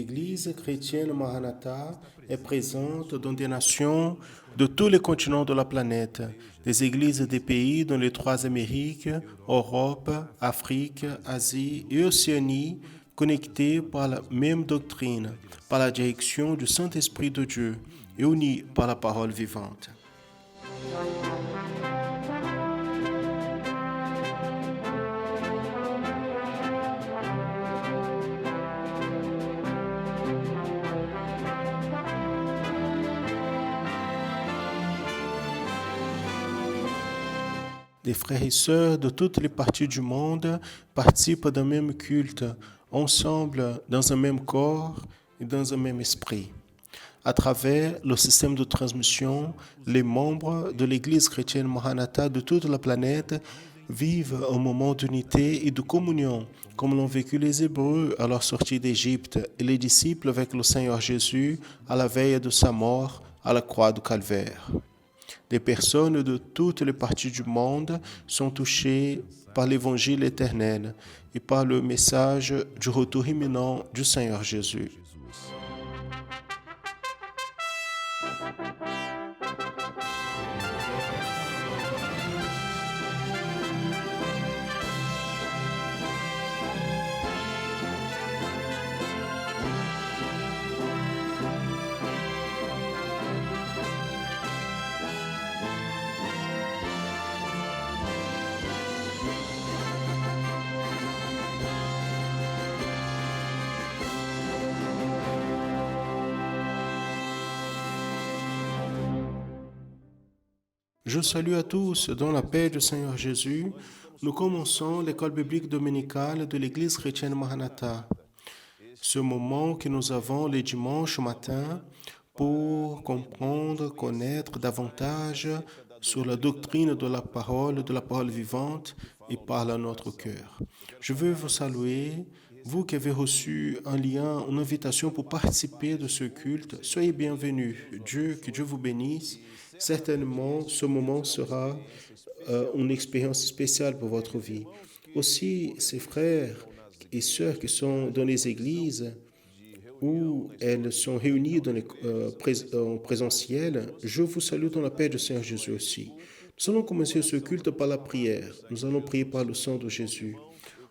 L'Église chrétienne Maranatha est présente dans des nations de tous les continents de la planète, des églises des pays dans les trois Amériques, Europe, Afrique, Asie et Océanie, connectées par la même doctrine, par la direction du Saint-Esprit de Dieu et unies par la parole vivante. Des frères et sœurs de toutes les parties du monde participent d'un même culte, ensemble dans un même corps et dans un même esprit. À travers le système de transmission, les membres de l'Église chrétienne Maranatha de toute la planète vivent un moment d'unité et de communion, comme l'ont vécu les Hébreux à leur sortie d'Égypte et les disciples avec le Seigneur Jésus à la veille de sa mort à la croix du Calvaire. Des personnes de toutes les parties du monde sont touchées par l'Évangile éternel et par le message du retour imminent du Seigneur Jésus. Je salue à tous dans la paix du Seigneur Jésus. Nous commençons l'école biblique dominicale de l'Église chrétienne Maranatha. Ce moment que nous avons les dimanches matin pour comprendre, connaître davantage sur la doctrine de la parole vivante et parle à notre cœur. Je veux vous saluer, vous qui avez reçu un lien, une invitation pour participer de ce culte. Soyez bienvenus. Que Dieu vous bénisse. Certainement, ce moment sera une expérience spéciale pour votre vie. Aussi, ces frères et sœurs qui sont dans les églises où elles sont réunies en présentiel, je vous salue dans la paix du Seigneur Jésus aussi. Nous allons commencer ce culte par la prière. Nous allons prier par le sang de Jésus.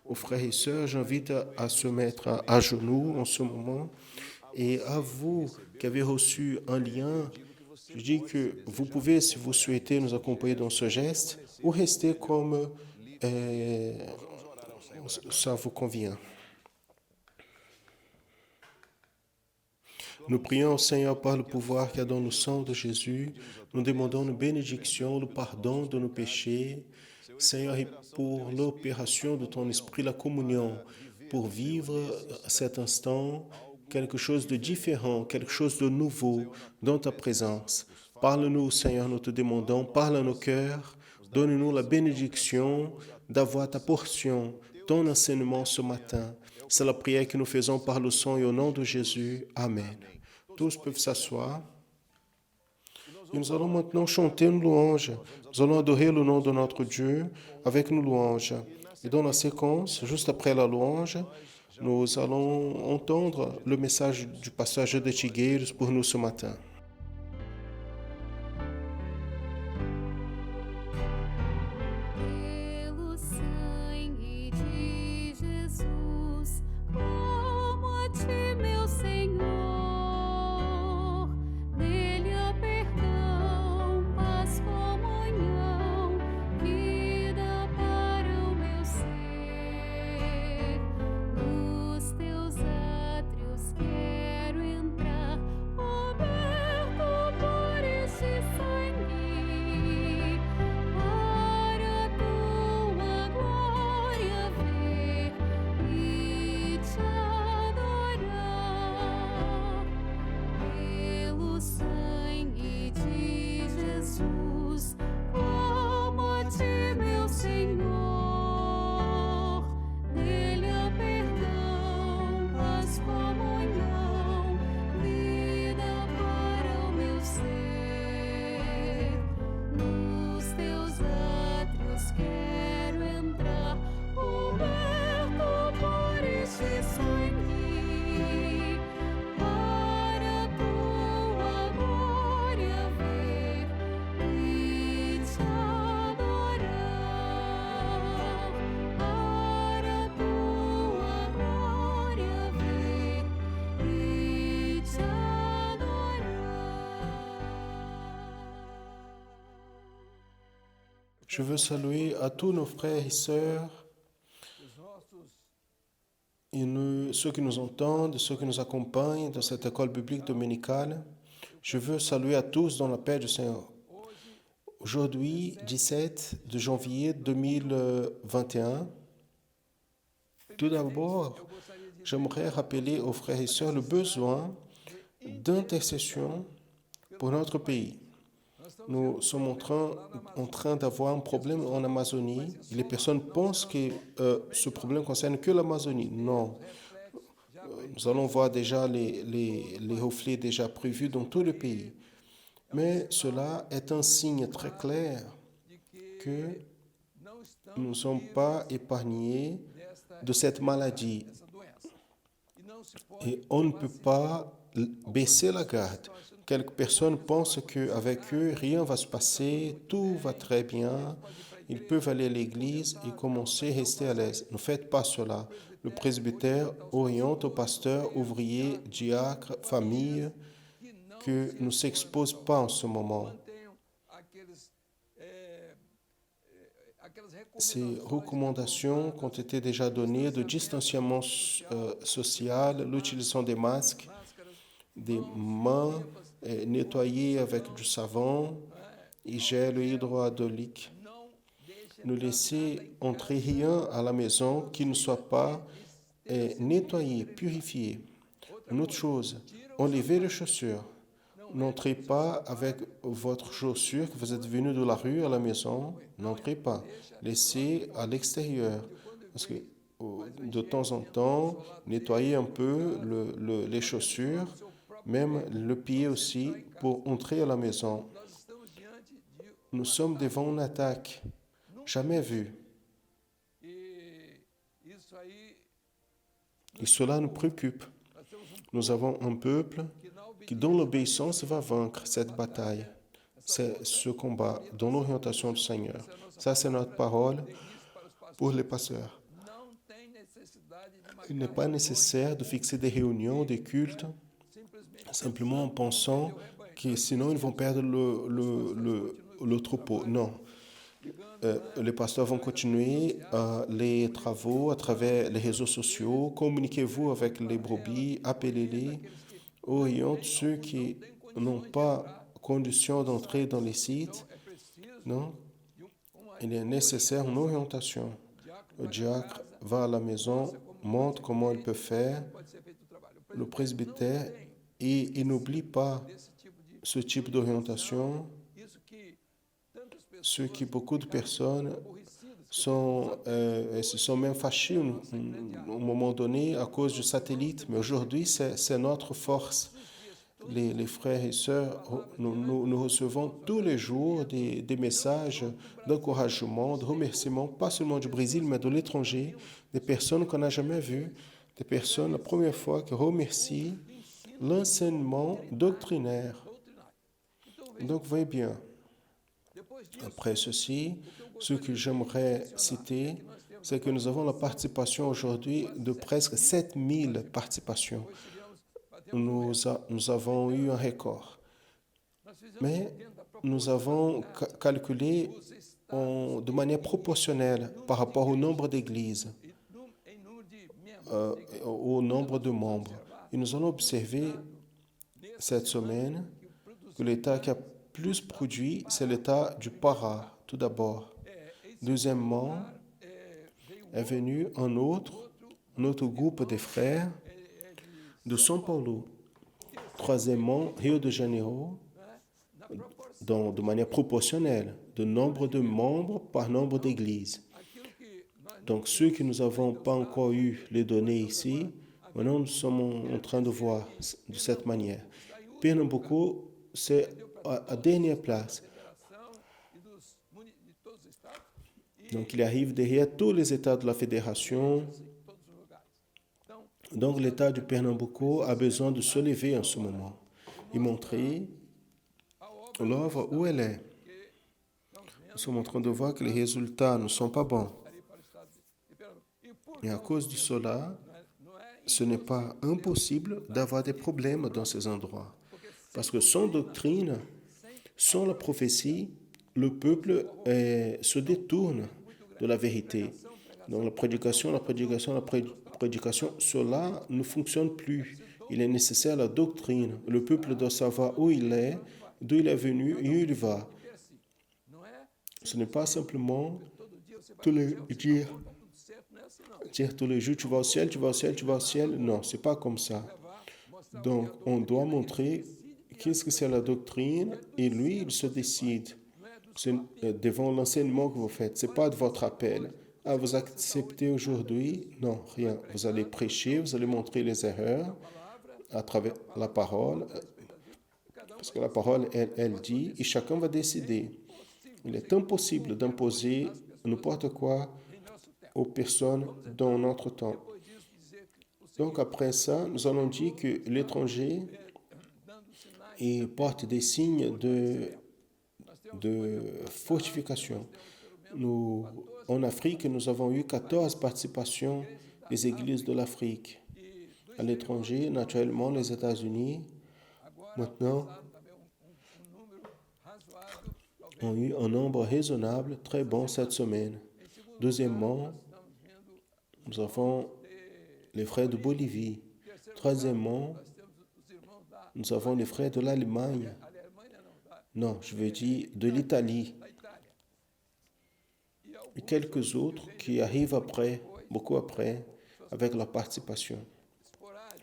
Aux frères et sœurs, j'invite à se mettre à genoux en ce moment. Et à vous qui avez reçu un lien, je dis que vous pouvez, si vous souhaitez, nous accompagner dans ce geste ou rester comme ça vous convient. Nous prions au Seigneur par le pouvoir qu'il y a dans le sang de Jésus. Nous demandons une bénédiction, le pardon de nos péchés. Seigneur, et pour l'opération de ton esprit, la communion, pour vivre à cet instant quelque chose de différent, quelque chose de nouveau dans ta présence. Parle-nous, Seigneur, nous te demandons, parle à nos cœurs, donne-nous la bénédiction d'avoir ta portion, ton enseignement ce matin. C'est la prière que nous faisons par le sang et au nom de Jésus. Amen. Tous peuvent s'asseoir. Et nous allons maintenant chanter une louange. Nous allons adorer le nom de notre Dieu avec une louange. Et dans la séquence, juste après la louange, nous allons entendre le message du passage de Tigueiros pour nous ce matin. Nos teus átrios quero entrar, ó Je veux saluer à tous nos frères et sœurs, et ceux qui nous entendent, ceux qui nous accompagnent dans cette école biblique dominicale. Je veux saluer à tous dans la paix du Seigneur. Aujourd'hui, 17 de janvier 2021, tout d'abord, j'aimerais rappeler aux frères et sœurs le besoin d'intercession pour notre pays. Nous sommes en train d'avoir un problème en Amazonie. Et les personnes pensent que ce problème concerne que l'Amazonie. Non. Nous allons voir déjà les reflets déjà prévus dans tout le pays. Mais cela est un signe très clair que nous ne sommes pas épargnés de cette maladie. Et on ne peut pas baisser la garde. Quelques personnes pensent qu'avec eux, rien ne va se passer, tout va très bien. Ils peuvent aller à l'église et commencer à rester à l'aise. Ne faites pas cela. Le presbytère oriente aux pasteurs, ouvriers, diacres, familles, que ne s'exposent pas en ce moment. Ces recommandations qui ont été déjà données de distanciement social, l'utilisation des masques, des mains nettoyées avec du savon et gel hydroalcoolique. Ne laissez entrer rien à la maison qui ne soit pas nettoyé, purifié. Une autre chose, enlevez les chaussures. N'entrez pas avec votre chaussure que vous êtes venu de la rue à la maison. N'entrez pas. Laissez à l'extérieur. Parce que de temps en temps, nettoyez un peu les chaussures, même le pied aussi, pour entrer à la maison. Nous sommes devant une attaque jamais vue. Et cela nous préoccupe. Nous avons un peuple qui, dans l'obéissance, va vaincre cette bataille, ce combat, dans l'orientation du Seigneur. Ça, c'est notre parole pour les pasteurs. Il n'est pas nécessaire de fixer des réunions, des cultes, simplement en pensant que sinon ils vont perdre le troupeau. Non. Les pasteurs vont continuer les travaux à travers les réseaux sociaux. Communiquez-vous avec les brebis, appelez-les. Oriente ceux qui n'ont pas condition d'entrer dans les sites. Non. Il est nécessaire une orientation. Le diacre va à la maison, montre comment il peut faire. Le presbytère, et il n'oublie pas ce type d'orientation. Ce qui beaucoup de personnes se sont même fâchées au moment donné à cause du satellite. Mais aujourd'hui, c'est notre force. Les frères et sœurs, nous recevons tous les jours des messages d'encouragement, de remerciement, pas seulement du Brésil, mais de l'étranger, des personnes qu'on n'a jamais vues, des personnes, la première fois, qui remercient l'enseignement doctrinaire. Donc, voyez bien, après ceci, ce que j'aimerais citer, c'est que nous avons la participation aujourd'hui de presque 7000 participations. Nous avons eu un record. Mais nous avons calculé de manière proportionnelle par rapport au nombre d'églises, au nombre de membres. Et nous allons observer cette semaine que l'État qui a plus produit, c'est l'État du Pará, tout d'abord. Deuxièmement, est venu un autre groupe de frères de São Paulo. Troisièmement, Rio de Janeiro, de manière proportionnelle, de nombre de membres par nombre d'églises. Donc, ceux que nous n'avons pas encore eu les données ici, maintenant nous sommes en train de voir de cette manière. Pernambuco, c'est à dernière place. Donc, il arrive derrière tous les États de la Fédération. Donc, l'État du Pernambuco a besoin de se lever en ce moment et montrer l'œuvre où elle est. Nous sommes en train de voir que les résultats ne sont pas bons. Et à cause de cela, ce n'est pas impossible d'avoir des problèmes dans ces endroits. Parce que sans doctrine, sans la prophétie, le peuple se détourne de la vérité. Donc la prédication, cela ne fonctionne plus. Il est nécessaire la doctrine. Le peuple doit savoir où il est, d'où il est venu et où il va. Ce n'est pas simplement tous les dire tous les jours, tu vas au ciel, tu vas au ciel, tu vas au ciel. Non, c'est pas comme ça. Donc, on doit montrer qu'est-ce que c'est la doctrine et lui, il se décide. C'est devant l'enseignement que vous faites. C'est pas de votre appel. Ah, vous acceptez aujourd'hui? Non, rien. Vous allez prêcher, vous allez montrer les erreurs à travers la parole, parce que la parole, elle dit, et chacun va décider. Il est impossible d'imposer n'importe quoi aux personnes dans notre temps. Donc après ça, nous allons dire que l'étranger porte des signes de fortification. En Afrique, nous avons eu 14 participations des églises de l'Afrique. À l'étranger, naturellement, les États-Unis, maintenant, ont eu un nombre raisonnable, très bon cette semaine. Deuxièmement, nous avons les frères de Bolivie. Troisièmement, nous avons les frères de l'Allemagne. Non, je veux dire de l'Italie. Et quelques autres qui arrivent après, beaucoup après, avec leur participation.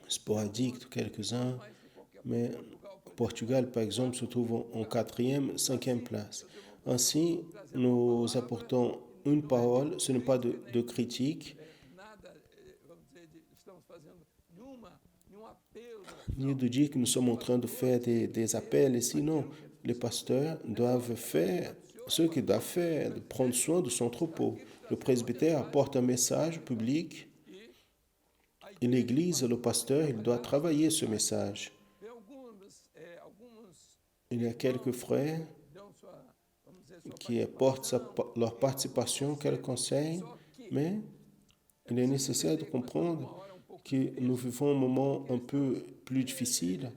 Sporadique, quelques-uns, mais Portugal, par exemple, se trouve en 4e, 5e place. Ainsi, nous apportons une parole, ce n'est pas de critique, ni de dire que nous sommes en train de faire des appels ici, non. Les pasteurs doivent faire ce qu'ils doivent faire, de prendre soin de son troupeau. Le presbytère apporte un message public et l'Église, le pasteur, il doit travailler ce message. Il y a quelques frères qui apportent leur participation, quelques conseils, mais il est nécessaire de comprendre que nous vivons un moment un peu plus difficile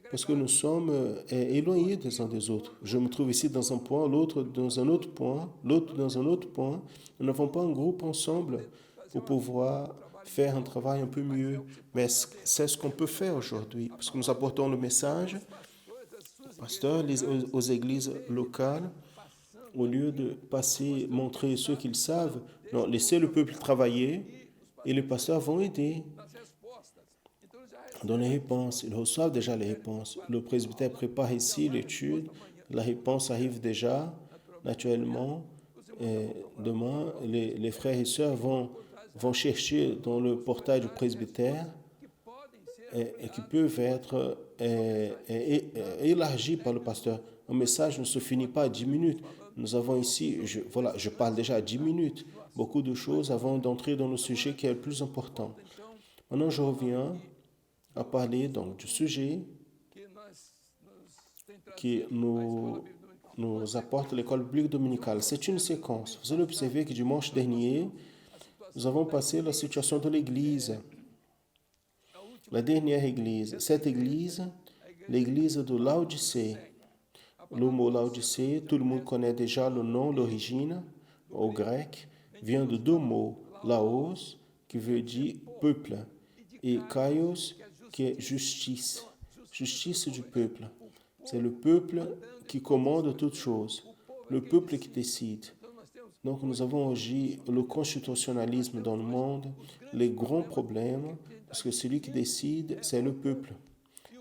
parce que nous sommes éloignés des uns des autres. Je me trouve ici dans un point, l'autre dans un autre point, l'autre dans un autre point. Nous n'avons pas un groupe ensemble pour pouvoir faire un travail un peu mieux. Mais c'est ce qu'on peut faire aujourd'hui parce que nous apportons le message, pasteurs, aux églises locales, au lieu de passer, montrer ce qu'ils savent, non, laissez le peuple travailler et les pasteurs vont aider dans les réponses. Ils reçoivent déjà les réponses. Le presbytère prépare ici l'étude, la réponse arrive déjà, naturellement. Et demain, les frères et sœurs vont chercher dans le portail du presbytère et qui peuvent être élargis par le pasteur. Un message ne se finit pas à 10 minutes. Nous avons ici, je parle déjà à 10 minutes, beaucoup de choses avant d'entrer dans le sujet qui est le plus important. Maintenant, je reviens à parler donc du sujet qui nous apporte l'école biblique dominicale. C'est une séquence. Vous allez observer que dimanche dernier, nous avons passé la situation de l'Église. La dernière Église. Cette Église, l'Église de Laodicée. Le mot Laodicée, tout le monde connaît déjà le nom, l'origine, au grec, vient de deux mots. Laos, qui veut dire peuple, et Kaios, qui est justice. Justice du peuple. C'est le peuple qui commande toutes choses. Le peuple qui décide. Donc nous avons aujourd'hui le constitutionnalisme dans le monde, les grands problèmes, parce que celui qui décide, c'est le peuple.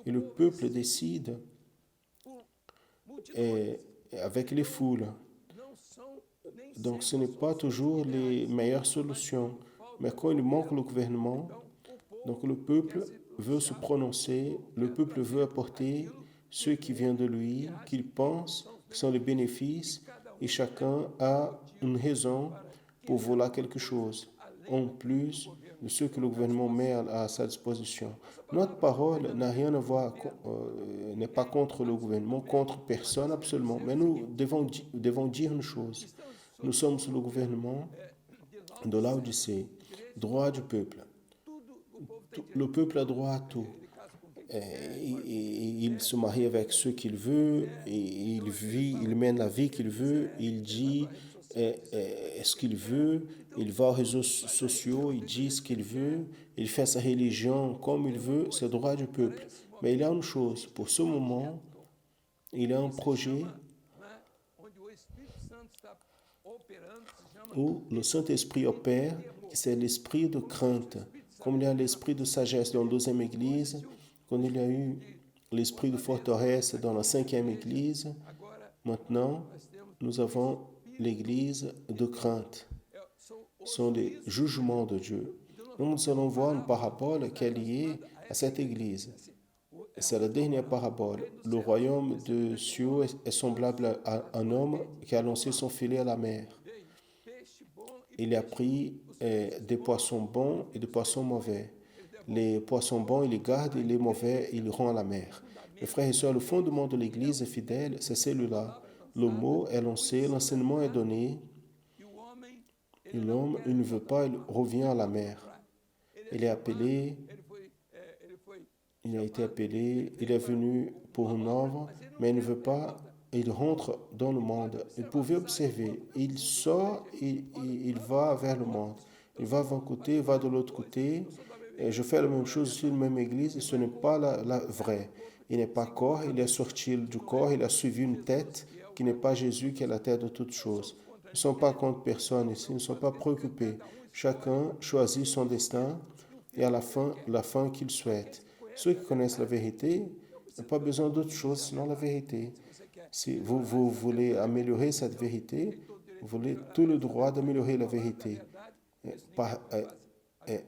Et le peuple décide avec les foules. Donc ce n'est pas toujours les meilleures solutions. Mais quand il manque le gouvernement, donc le peuple veut se prononcer, le peuple veut apporter ce qui vient de lui, qu'il pense que sont les bénéfices, et chacun a une raison pour vouloir quelque chose, en plus de ce que le gouvernement met à sa disposition. Notre parole n'a rien à voir, n'est pas contre le gouvernement, contre personne absolument, mais nous devons dire une chose. Nous sommes sous le gouvernement de Laodicée, droit du peuple. Le peuple a droit à tout. il se marie avec ceux qu'il veut, il vit, il mène la vie qu'il veut, il dit ce qu'il veut, il va aux réseaux sociaux, il dit ce qu'il veut, il fait sa religion comme il veut, c'est le droit du peuple. Mais il y a une chose, pour ce moment, il y a un projet où le Saint-Esprit opère, c'est l'esprit de crainte. Comme il y a l'esprit de sagesse dans la deuxième église, comme il y a eu l'esprit de forteresse dans la cinquième église, maintenant, nous avons l'église de crainte. Ce sont les jugements de Dieu. Nous allons voir une parabole qui est liée à cette église. C'est la dernière parabole. Le royaume de cieux est semblable à un homme qui a lancé son filet à la mer. Il a pris des poissons bons et des poissons mauvais. Les poissons bons, il les garde et les mauvais, il les rend à la mer. Mes frères et sœurs, le fondement de l'Église fidèle, c'est celui-là. Le mot est lancé, l'enseignement est donné, et l'homme, il ne veut pas, il revient à la mer. Il est appelé, il a été appelé, il est venu pour une œuvre, mais il ne veut pas, il rentre dans le monde. Vous pouvez observer, il sort et il va vers le monde. Il va d'un côté, il va de l'autre côté. Et je fais la même chose sur la même église et ce n'est pas la vraie. Il n'est pas corps, il est sorti du corps, il a suivi une tête qui n'est pas Jésus, qui est la tête de toutes choses. Nous ne sommes pas contre personne ici, nous ne sommes pas préoccupés. Chacun choisit son destin et à la fin qu'il souhaite. Ceux qui connaissent la vérité n'ont pas besoin d'autre chose sinon la vérité. Si vous voulez améliorer cette vérité, vous avez tout le droit d'améliorer la vérité.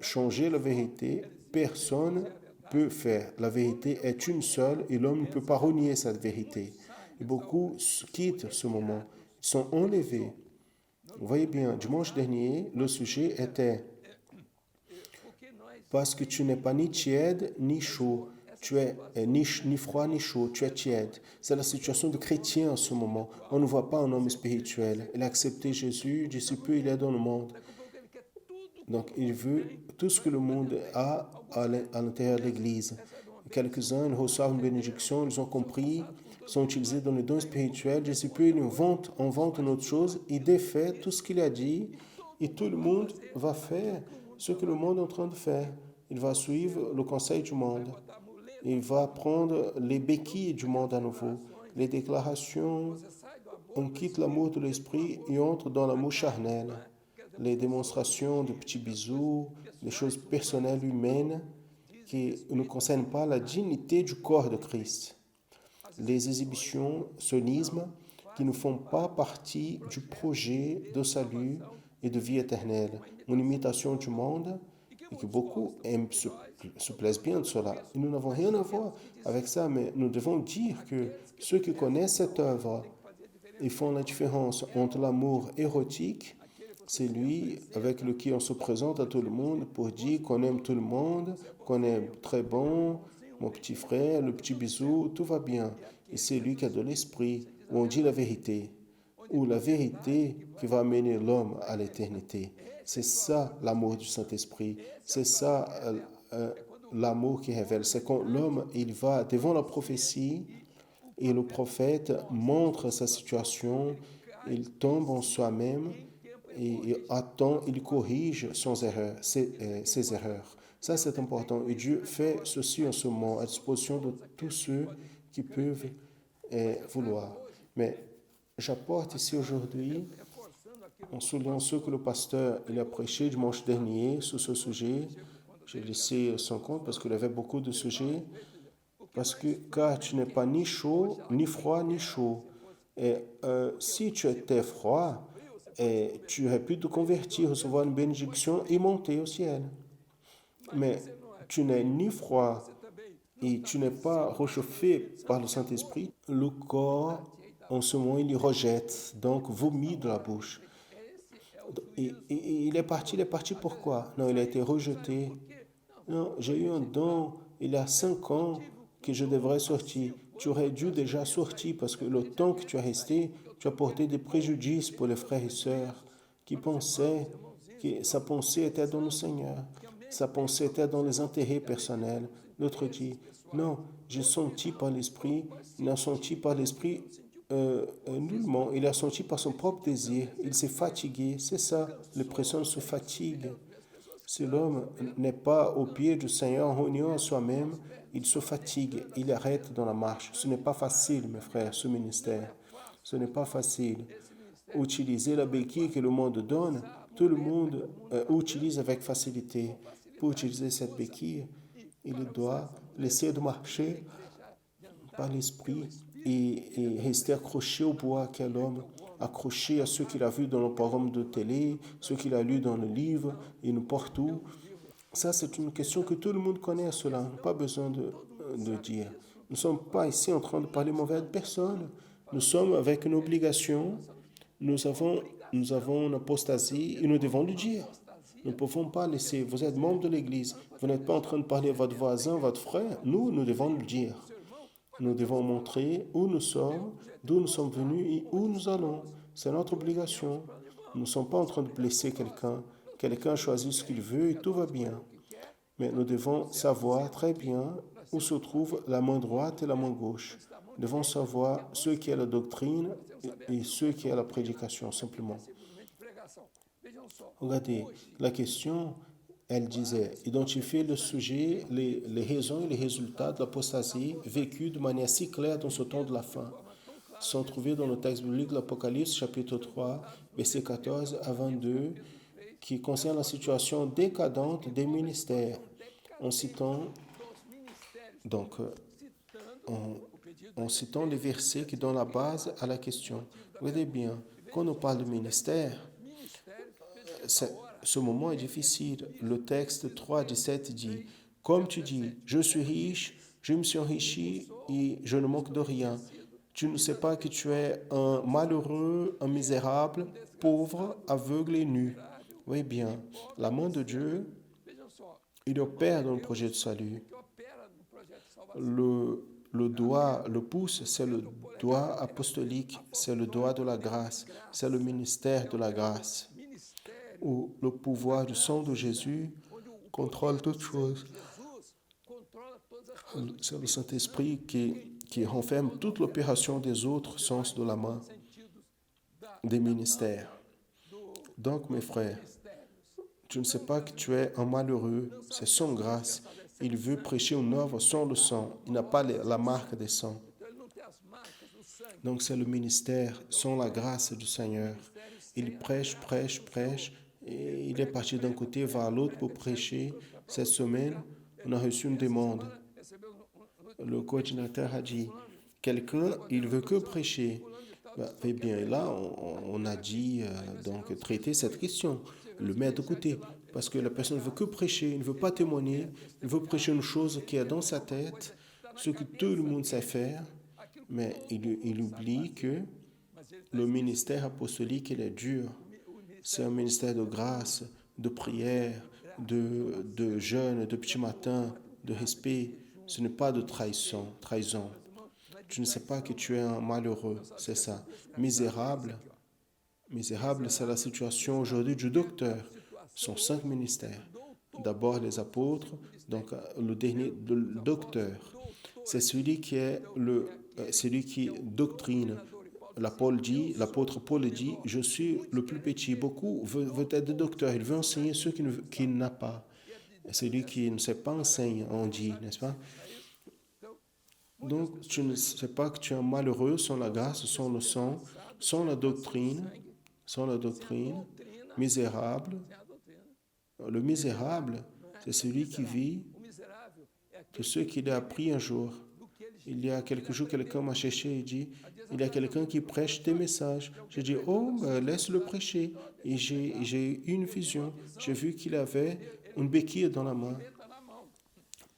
Changer la vérité, personne ne peut faire. La vérité est une seule et l'homme ne peut pas renier cette vérité. Et beaucoup quittent ce moment, ils sont enlevés. Vous voyez bien, dimanche dernier, le sujet était parce que tu n'es pas ni tiède ni chaud. Tu es ni froid ni chaud, tu es tiède. C'est la situation de chrétien en ce moment. On ne voit pas un homme spirituel. Il a accepté Jésus, d'ici peu il est dans le monde. Donc il veut tout ce que le monde a à l'intérieur de l'Église. Quelques-uns reçoivent une bénédiction, ils ont compris, sont utilisés dans les dons spirituels. D'ici peu ils inventent une autre chose, il défait tout ce qu'il a dit et tout le monde va faire ce que le monde est en train de faire. Il va suivre le conseil du monde. Il va prendre les béquilles du monde à nouveau. Les déclarations, on quitte l'amour de l'esprit et entre dans l'amour charnel. Les démonstrations de petits bisous, des choses personnelles humaines qui ne concernent pas la dignité du corps de Christ. Les exhibitionnismes qui ne font pas partie du projet de salut et de vie éternelle. Une imitation du monde et que beaucoup aiment, se plaisent bien de cela. Et nous n'avons rien à voir avec ça, mais nous devons dire que ceux qui connaissent cette œuvre, ils font la différence entre l'amour érotique, c'est lui avec lequel on se présente à tout le monde pour dire qu'on aime tout le monde, qu'on est très bon, mon petit frère, le petit bisou, tout va bien. Et c'est lui qui a de l'esprit, où on dit la vérité, ou la vérité qui va amener l'homme à l'éternité. C'est ça l'amour du Saint-Esprit, c'est ça l'amour qui révèle. C'est quand l'homme, il va devant la prophétie et le prophète montre sa situation, il tombe en soi-même et attend, il corrige ses erreurs. Ça, c'est important. Et Dieu fait ceci en ce moment à disposition de tous ceux qui peuvent vouloir. Mais j'apporte ici aujourd'hui, en soulignant ce que le pasteur il a prêché dimanche dernier sur ce sujet. J'ai laissé son compte parce qu'il avait beaucoup de sujets. Parce que, car tu n'es pas ni chaud, ni froid, ni chaud. Et si tu étais froid, tu aurais pu te convertir, recevoir une bénédiction et monter au ciel. Mais tu n'es ni froid et tu n'es pas réchauffé par le Saint-Esprit. Le corps, en ce moment, il y rejette, donc vomit de la bouche. Et il est parti pourquoi? Non, il a été rejeté. Non, j'ai eu un don il y a 5 ans que je devrais sortir. Tu aurais dû déjà sortir parce que le temps que tu as resté, tu as porté des préjudices pour les frères et sœurs qui pensaient que sa pensée était dans le Seigneur. Sa pensée était dans les intérêts personnels. L'autre dit, non, j'ai senti par l'Esprit. Il n'a senti par l'Esprit nullement. Il a senti par son propre désir. Il s'est fatigué. C'est ça, les personnes se fatiguent. Si l'homme n'est pas au pied du Seigneur, en union à soi-même, il se fatigue, il arrête dans la marche. Ce n'est pas facile, mes frères, ce ministère. Ce n'est pas facile. Utiliser la béquille que le monde donne, tout le monde utilise avec facilité. Pour utiliser cette béquille, il doit laisser de marcher par l'esprit et rester accroché au bois qu'est l'homme, accroché à ce qu'il a vu dans le programme de télé, ce qu'il a lu dans le livre et n'importe où. Ça, c'est une question que tout le monde connaît, cela. On n'a pas besoin de dire. Nous ne sommes pas ici en train de parler mauvaise personne. Nous sommes avec une obligation. Nous avons une apostasie et nous devons le dire. Nous ne pouvons pas laisser. Vous êtes membre de l'Église. Vous n'êtes pas en train de parler à votre voisin, votre frère. Nous devons le dire. Nous devons montrer où nous sommes, d'où nous sommes venus et où nous allons. C'est notre obligation. Nous ne sommes pas en train de blesser quelqu'un. Quelqu'un choisit ce qu'il veut et tout va bien. Mais nous devons savoir très bien où se trouve la main droite et la main gauche. Nous devons savoir ce qui est la doctrine et ce qui est la prédication, simplement. Regardez, la question, elle disait, identifier le sujet, les raisons et les résultats de l'apostasie vécue de manière si claire dans ce temps de la fin, sont trouvés dans le texte biblique de l'Apocalypse, chapitre 3, versets 14 à 22, qui concerne la situation décadente des ministères, en citant, donc, en citant les versets qui donnent la base à la question. Regardez bien, quand on parle de ministère, ce moment est difficile. Le texte 3, 17 dit, comme tu dis, je suis riche, je me suis enrichi et je ne manque de rien. Tu ne sais pas que tu es un malheureux, un misérable, pauvre, aveugle et nu. Oui bien, la main de Dieu, il opère dans le projet de salut. Le doigt, le pouce, c'est le doigt apostolique, c'est le doigt de la grâce, c'est le ministère de la grâce, où le pouvoir du sang de Jésus contrôle toutes choses. C'est le Saint-Esprit qui renferme toute l'opération des autres sens de la main, des ministères. Donc, mes frères, tu ne sais pas que tu es un malheureux, c'est son grâce. Il veut prêcher une œuvre sans le sang. Il n'a pas la marque des sangs. Donc c'est le ministère sans la grâce du Seigneur. Il prêche, prêche, prêche, et il est parti d'un côté, va à l'autre pour prêcher. Cette semaine, on a reçu une demande. Le coordinateur a dit, quelqu'un, il veut que prêcher. Eh bien, là, on a dit, donc, traiter cette question, le mettre de côté, parce que la personne ne veut que prêcher, il ne veut pas témoigner, il veut prêcher une chose qui est dans sa tête, ce que tout le monde sait faire, mais il oublie que le ministère apostolique, il est dur. C'est un ministère de grâce, de prière, de jeûne, de petit matin, de respect. Ce n'est pas de trahison. Tu ne sais pas que tu es un malheureux, c'est ça. Misérable, c'est la situation aujourd'hui du docteur. Ce sont 5 ministères. D'abord les apôtres, donc le dernier, le docteur. C'est celui qui doctrine. L'apôtre Paul dit, je suis le plus petit. Beaucoup veulent être des docteurs. Il veut enseigner ceux qui n'a pas. Celui qui ne sait pas enseigne, on dit, n'est-ce pas? Donc, tu ne sais pas que tu es malheureux sans la grâce, sans le sang, sans la doctrine, misérable. Le misérable, c'est celui qui vit de ce qu'il a appris un jour. Il y a quelques jours, quelqu'un m'a cherché et dit, il y a quelqu'un qui prêche tes messages. J'ai dit, oh, laisse-le prêcher. Et j'ai eu une vision. J'ai vu qu'il avait une béquille dans la main.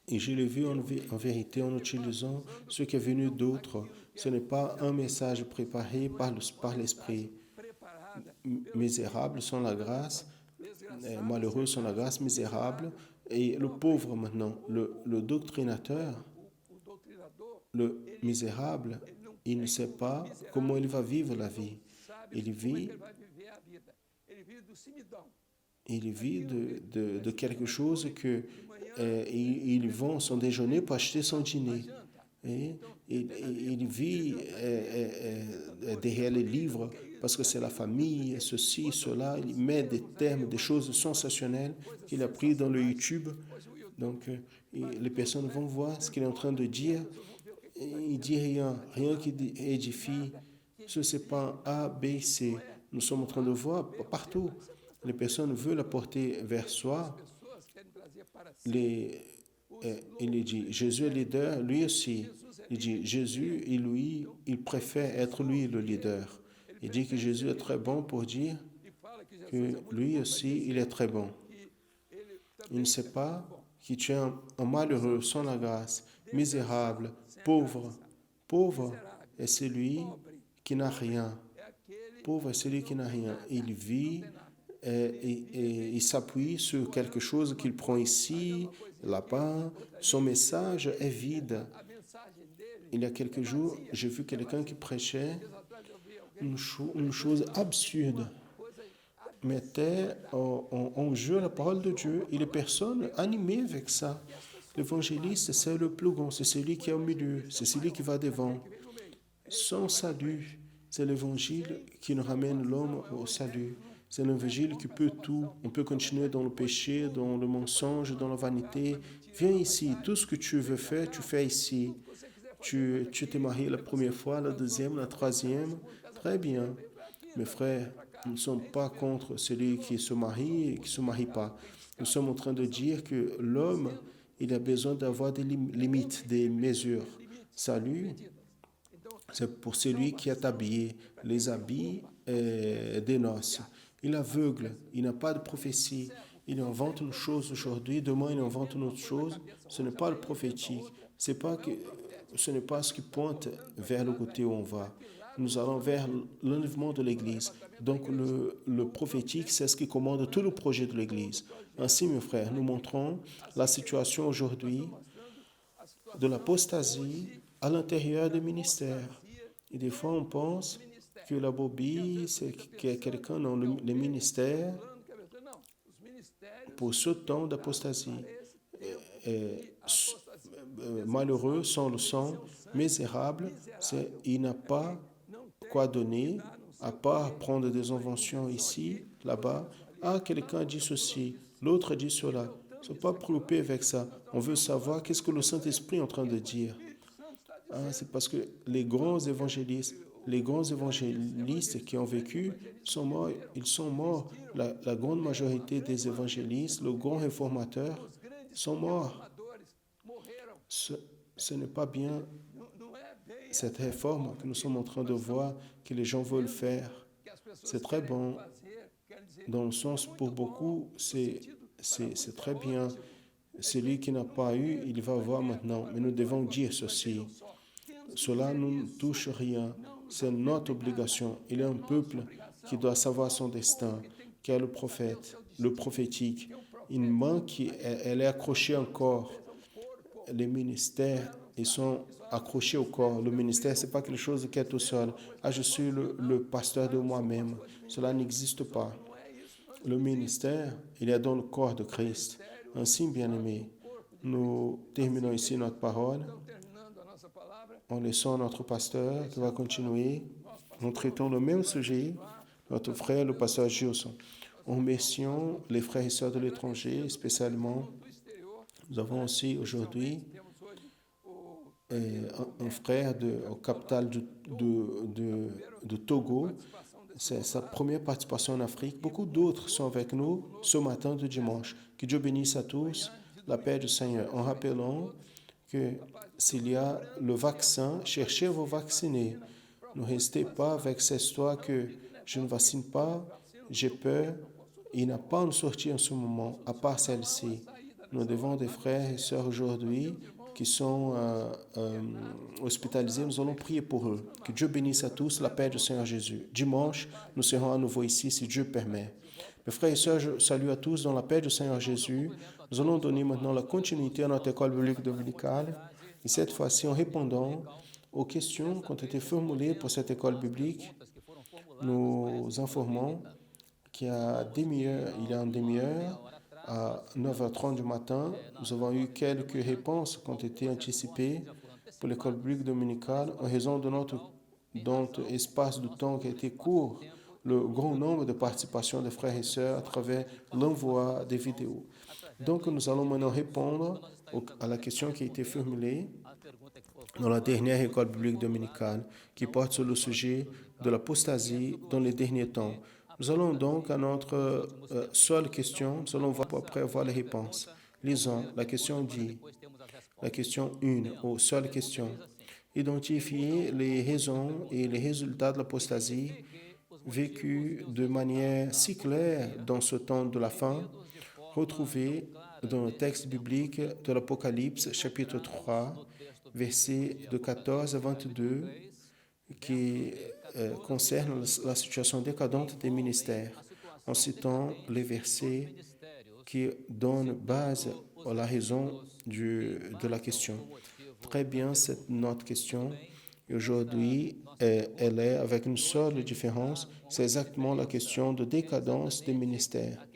Et je l'ai vu en vérité en utilisant ce qui est venu d'autres. Ce n'est pas un message préparé par l'Esprit. Misérable sans la grâce, malheureux sans la grâce, misérable. Et le pauvre maintenant, le doctrinateur, le misérable, il ne sait pas comment il va vivre la vie. Il vit Il vit de quelque chose que ils vont son déjeuner pour acheter son dîner. Et il vit derrière les livres parce que c'est la famille, ceci, cela. Il met des termes, des choses sensationnelles qu'il a pris dans le YouTube. Donc, les personnes vont voir ce qu'il est en train de dire. Il dit rien, rien qui édifie. Ce n'est pas un A, B, C. Nous sommes en train de voir partout. Les personnes veulent apporter vers soi. Il dit, Jésus est leader, lui aussi. Il dit, Jésus, il préfère être lui le leader. Il dit que Jésus est très bon pour dire que lui aussi, il est très bon. Il ne sait pas que tu es un malheureux sans la grâce, misérable, pauvre. Pauvre est celui qui n'a rien. Pauvre est celui qui n'a rien. Il vit et il s'appuie sur quelque chose qu'il prend ici, là-bas. Son message est vide. Il y a quelques jours, j'ai vu quelqu'un qui prêchait une chose absurde, mettait en jeu la parole de Dieu et les personnes animées avec ça. L'évangéliste, c'est le plus grand, c'est celui qui est au milieu, c'est celui qui va devant. Son salut, c'est l'évangile qui nous ramène l'homme au salut. C'est l'évangile qui peut tout. On peut continuer dans le péché, dans le mensonge, dans la vanité. Viens ici, tout ce que tu veux faire, tu fais ici. Tu t'es marié la première fois, la deuxième, la troisième. Très bien. Mes frères, nous ne sommes pas contre celui qui se marie et qui ne se marie pas. Nous sommes en train de dire que l'homme, il a besoin d'avoir des limites, des mesures. Salut, c'est pour celui qui est habillé, les habits des noces. Il est aveugle, il n'a pas de prophétie. Il invente une chose aujourd'hui, demain il invente une autre chose. Ce n'est pas le prophétique. Ce n'est pas ce qui pointe vers le côté où on va. Nous allons vers l'enlèvement de l'Église. Donc le prophétique, c'est ce qui commande tout le projet de l'Église. Ainsi, mes frères, nous montrons la situation aujourd'hui de l'apostasie à l'intérieur des ministères. Et des fois, on pense que la bobie, c'est quelqu'un dans les ministères pour ce temps d'apostasie. Malheureux sans le sang, misérable, il n'a pas quoi donner, à part prendre des inventions ici, là-bas. Ah, quelqu'un dit ceci, l'autre dit cela. Il ne faut pas préoccuper avec ça. On veut savoir qu'est-ce que le Saint-Esprit est en train de dire. Ah, c'est parce que les grands évangélistes qui ont vécu sont morts. Ils sont morts. La grande majorité des évangélistes, le grand réformateur, sont morts. Ce n'est pas bien cette réforme que nous sommes en train de voir que les gens veulent faire. C'est très bon. Dans le sens, pour beaucoup, c'est très bien. Celui qui n'a pas eu, il va avoir maintenant. Mais nous devons dire ceci. Cela ne nous touche rien. C'est notre obligation. Il y a un peuple qui doit savoir son destin, qui est le prophète, le prophétique. Une main elle est accrochée encore. Les ministères, ils sont accrochés au corps. Le ministère, ce n'est pas quelque chose qui est tout seul. Ah, je suis le pasteur de moi-même. Cela n'existe pas. Le ministère, il est dans le corps de Christ. Ainsi, bien-aimés, nous terminons ici notre parole en laissant notre pasteur qui va continuer. Nous traitons le même sujet, notre frère, le pasteur Gilson. En remercions les frères et sœurs de l'étranger, spécialement. Nous avons aussi aujourd'hui un frère au capital de Togo. C'est sa première participation en Afrique. Beaucoup d'autres sont avec nous ce matin de dimanche. Que Dieu bénisse à tous. La paix du Seigneur. En rappelant que s'il y a le vaccin, cherchez à vous vacciner. Ne restez pas avec cette histoire que je ne vaccine pas, j'ai peur. Il n'y a pas une sortie en ce moment, à part celle-ci. Nous devons des frères et sœurs aujourd'hui qui sont hospitalisés. Nous allons prier pour eux. Que Dieu bénisse à tous, la paix du Seigneur Jésus. Dimanche, nous serons à nouveau ici, si Dieu permet. Mes frères et sœurs, je salue à tous dans la paix du Seigneur Jésus. Nous allons donner maintenant la continuité à notre école biblique dominicale. Et cette fois-ci, en répondant aux questions qui ont été formulées pour cette école biblique, nous informons il y a une demi-heure, à 9h30 du matin, nous avons eu quelques réponses qui ont été anticipées pour l'école biblique dominicale en raison de notre espace de temps qui a été court, le grand nombre de participations des frères et sœurs à travers l'envoi des vidéos. Donc, nous allons maintenant répondre à la question qui a été formulée dans la dernière école biblique dominicale, qui porte sur le sujet de l'apostasie dans les derniers temps. Nous allons donc à notre seule question, nous allons voir après avoir les réponses. Lisons, la question dit, la question 1, ou seule question, identifier les raisons et les résultats de l'apostasie vécus de manière si claire dans ce temps de la fin, retrouvés dans le texte biblique de l'Apocalypse, chapitre 3, versets de 14 à 22, qui concerne la situation décadente des ministères, en citant les versets qui donnent base à la raison de la question. Très bien, c'est notre question. Et aujourd'hui, elle est avec une seule différence, c'est exactement la question de décadence des ministères.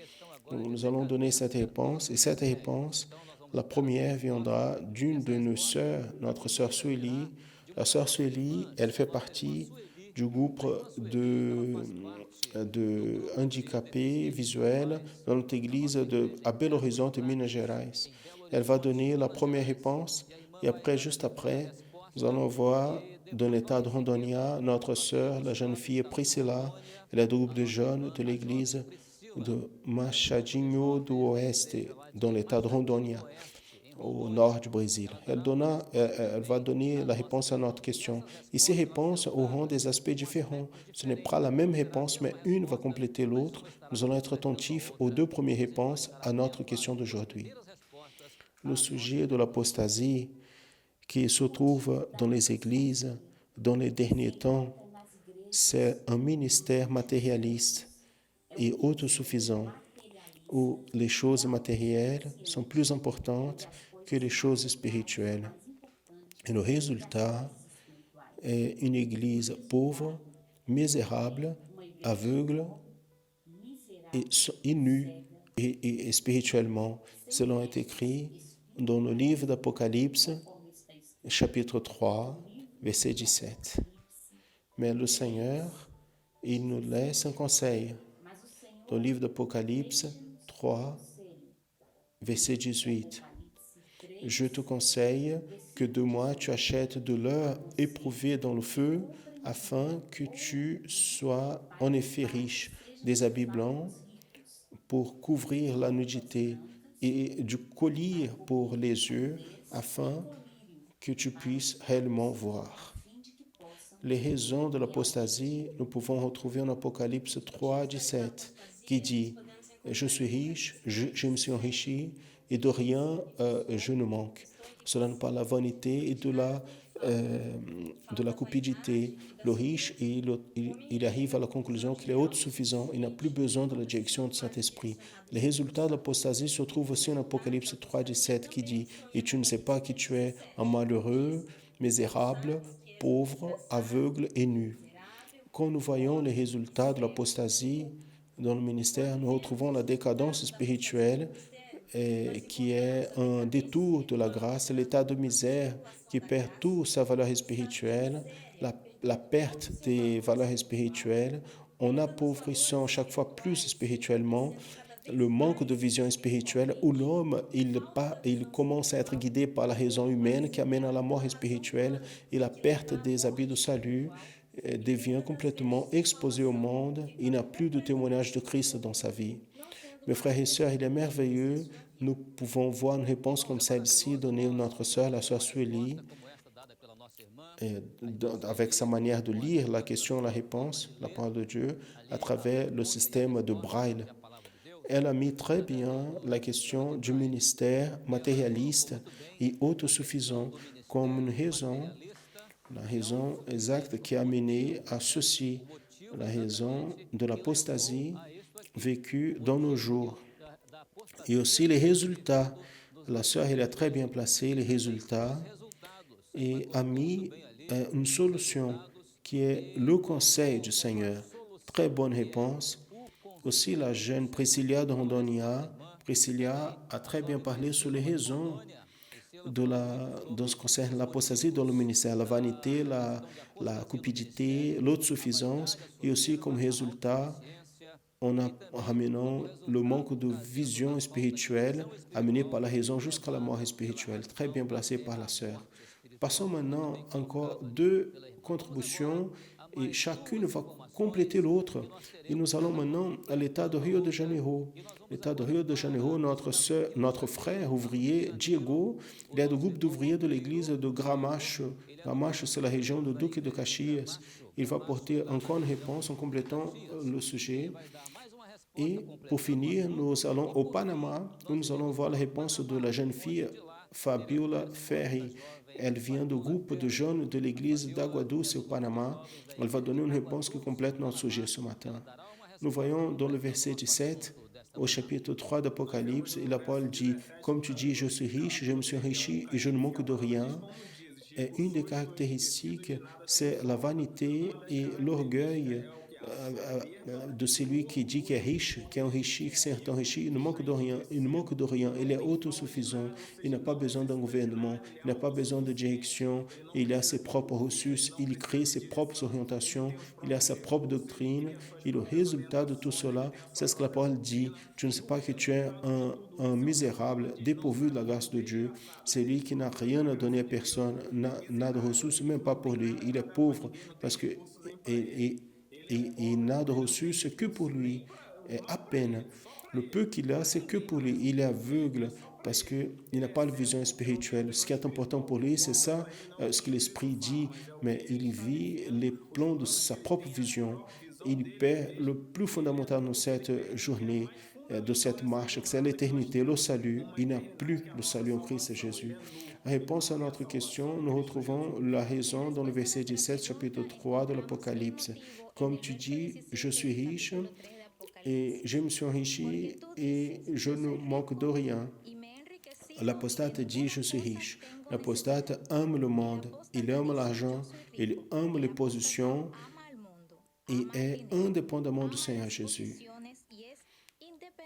Donc, nous allons donner cette réponse, et cette réponse, la première viendra d'une de nos sœurs, notre sœur Sueli. La sœur Sueli, elle fait partie du groupe de handicapés visuels dans notre église à Belo Horizonte, Minas Gerais. Elle va donner la première réponse et après, juste après, nous allons voir dans l'état de Rondônia notre sœur, la jeune fille Priscila, elle est du groupe de jeunes de l'église de Machadinho do Oeste, dans l'état de Rondônia, au nord du Brésil. Elle va donner la réponse à notre question. Et ces réponses auront des aspects différents. Ce n'est pas la même réponse, mais une va compléter l'autre. Nous allons être attentifs aux deux premières réponses à notre question d'aujourd'hui. Le sujet de l'apostasie qui se trouve dans les églises dans les derniers temps, c'est un ministère matérialiste et autosuffisant, où les choses matérielles sont plus importantes que les choses spirituelles. Et le résultat est une église pauvre, misérable, aveugle et nue et spirituellement, selon est écrit dans le livre d'Apocalypse, chapitre 3, verset 17. Mais le Seigneur, il nous laisse un conseil. Dans le livre d'Apocalypse 3, verset 18. Je te conseille que de moi tu achètes de l'or éprouvé dans le feu, afin que tu sois en effet riche, des habits blancs pour couvrir la nudité et du collier pour les yeux, afin que tu puisses réellement voir. Les raisons de l'apostasie, nous pouvons retrouver en Apocalypse 3, 17, qui dit « Je suis riche, je me suis enrichi, et de rien je ne manque. » Cela nous parle de la vanité et de la cupidité. Le riche, il arrive à la conclusion qu'il est autosuffisant, il n'a plus besoin de la direction du Saint-Esprit. Les résultats de l'apostasie se trouvent aussi en Apocalypse 3, 17, qui dit « Et tu ne sais pas qui tu es, un malheureux, misérable, pauvre, aveugle et nu. » Quand nous voyons les résultats de l'apostasie dans le ministère, nous retrouvons la décadence spirituelle qui est un détour de la grâce, l'état de misère qui perd toute sa valeur spirituelle, la perte des valeurs spirituelles, en appauvrissant chaque fois plus spirituellement, le manque de vision spirituelle où l'homme il commence à être guidé par la raison humaine qui amène à la mort spirituelle et la perte des habits de salut devient complètement exposé au monde. Il n'a plus de témoignage de Christ dans sa vie. Mes frères et sœurs, il est merveilleux. Nous pouvons voir une réponse comme celle-ci donnée à notre sœur, la sœur Sueli, avec sa manière de lire la question, la réponse, la parole de Dieu, à travers le système de Braille. Elle a mis très bien la question du ministère matérialiste et autosuffisant comme une raison, la raison exacte qui a mené à ceci, la raison de l'apostasie vécue dans nos jours. Et aussi les résultats. La sœur, elle a très bien placé les résultats et a mis une solution qui est le conseil du Seigneur. Très bonne réponse. Aussi, la jeune Priscilla de Rondônia, Priscilla a très bien parlé sur les raisons de ce qui concerne l'apostasie dans le ministère, la vanité, la cupidité, l'autosuffisance, et aussi comme résultat, on a ramenant le manque de vision spirituelle amené par la raison jusqu'à la mort spirituelle, très bien placé par la sœur. Passons maintenant encore deux contributions et chacune va compléter l'autre. Et nous allons maintenant à l'État de Rio de Janeiro. L'État de Rio de Janeiro, notre frère ouvrier Diego, il est du groupe d'ouvriers de l'église de Gramacho. Gramacho, c'est la région de Duque de Caxias. Il va porter encore une réponse en complétant le sujet. Et pour finir, nous allons au Panama, où nous allons voir la réponse de la jeune fille Fabiola Ferri. Elle vient du groupe de jeunes de l'église d'Agua Dulce au Panama. Elle va donner une réponse qui complète notre sujet ce matin. Nous voyons dans le verset 17, au chapitre 3 d'Apocalypse, et la parole dit, comme tu dis, je suis riche, je me suis enrichi et je ne manque de rien. Et une des caractéristiques, c'est la vanité et l'orgueil de celui qui dit qu'il est riche, qui est enrichi, qui s'est enrichi, il ne manque de rien, il est autosuffisant, il n'a pas besoin d'un gouvernement, il n'a pas besoin de direction, il a ses propres ressources, il crée ses propres orientations, il a sa propre doctrine, et le résultat de tout cela, c'est ce que la parole dit, tu ne sais pas que tu es un misérable, dépourvu de la grâce de Dieu, celui qui n'a rien à donner à personne, n'a de ressources, même pas pour lui, il est pauvre parce que il n'a de ressources que pour lui, et à peine. Le peu qu'il a, c'est que pour lui. Il est aveugle parce qu'il n'a pas de vision spirituelle. Ce qui est important pour lui, c'est ça, ce que l'Esprit dit, mais il vit les plans de sa propre vision. Il perd le plus fondamental de cette journée, de cette marche, c'est l'éternité, le salut. Il n'a plus le salut en Christ Jésus. Réponse à notre question, nous retrouvons la raison dans le verset 17, chapitre 3 de l'Apocalypse. Comme tu dis, je suis riche et je me suis enrichi et je ne manque de rien. L'apostate dit, je suis riche. L'apostate aime le monde, il aime l'argent, il aime les positions et est indépendamment du Seigneur Jésus.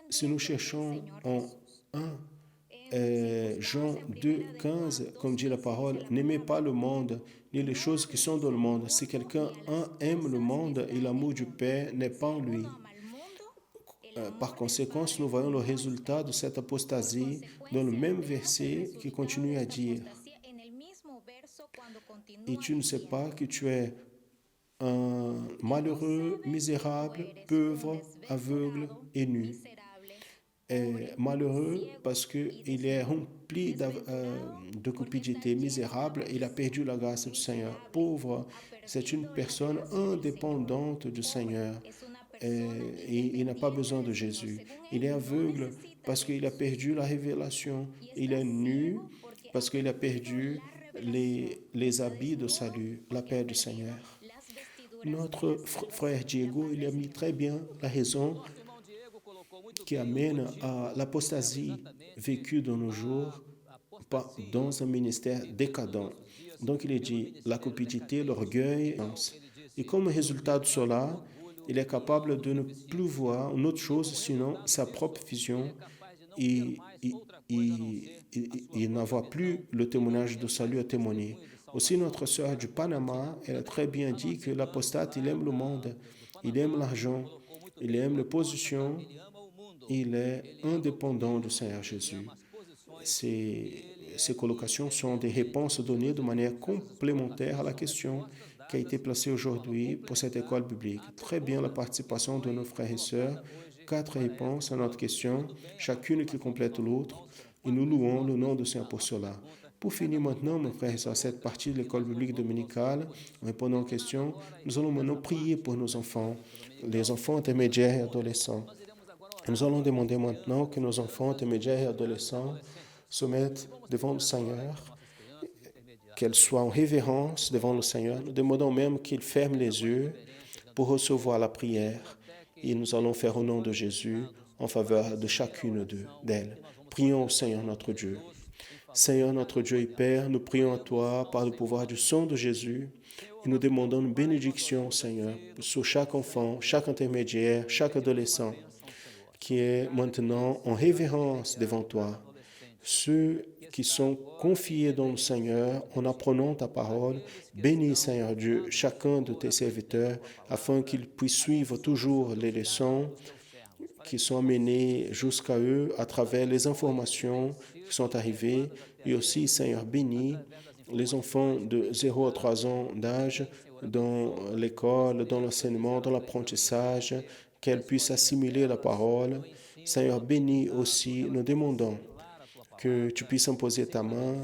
Si nous cherchons en 1 Jean 2, 15, comme dit la parole, n'aimez pas le monde, ni les choses qui sont dans le monde. Si quelqu'un aime le monde et l'amour du Père n'est pas en lui. Par conséquent, nous voyons le résultat de cette apostasie dans le même verset qui continue à dire, et tu ne sais pas que tu es un malheureux, misérable, pauvre, aveugle et nu. Malheureux parce qu'il est rempli de cupidité, misérable, il a perdu la grâce du Seigneur. Pauvre, c'est une personne indépendante du Seigneur et il n'a pas besoin de Jésus. Il est aveugle parce qu'il a perdu la révélation. Il est nu parce qu'il a perdu les habits de salut, la paix du Seigneur. Notre frère Diego, il a mis très bien la raison qui amène à l'apostasie vécue de nos jours dans un ministère décadent. Donc il est dit la cupidité, l'orgueil. Et comme résultat de cela, il est capable de ne plus voir une autre chose sinon sa propre vision et il n'avoir plus le témoignage de salut à témoigner. Aussi notre sœur du Panama, elle a très bien dit que l'apostate, il aime le monde, il aime l'argent, il aime les positions, il est indépendant du Seigneur Jésus. Ces colocations sont des réponses données de manière complémentaire à la question qui a été placée aujourd'hui pour cette école biblique. Très bien la participation de nos frères et sœurs. 4 réponses à notre question, chacune qui complète l'autre, et nous louons le nom du Seigneur pour cela. Pour finir maintenant, mes frères et sœurs, cette partie de l'école biblique dominicale, en répondant aux questions, nous allons maintenant prier pour nos enfants, les enfants intermédiaires et adolescents. Nous allons demander maintenant que nos enfants intermédiaires et adolescents se mettent devant le Seigneur, qu'elles soient en révérence devant le Seigneur. Nous demandons même qu'ils ferment les yeux pour recevoir la prière. Et nous allons faire au nom de Jésus en faveur de chacune d'elles. Prions au Seigneur notre Dieu. Seigneur notre Dieu et Père, nous prions à toi par le pouvoir du sang de Jésus et nous demandons une bénédiction, Seigneur, sur chaque enfant, chaque intermédiaire, chaque adolescent qui est maintenant en révérence devant toi. Ceux qui sont confiés dans le Seigneur en apprenant ta parole, bénis, Seigneur Dieu, chacun de tes serviteurs afin qu'ils puissent suivre toujours les leçons qui sont amenées jusqu'à eux à travers les informations qui sont arrivées. Et aussi, Seigneur, bénis les enfants de 0 à 3 ans d'âge dans l'école, dans l'enseignement, dans l'apprentissage, qu'elles puissent assimiler la parole. Seigneur, bénis aussi, nous demandons que tu puisses imposer ta main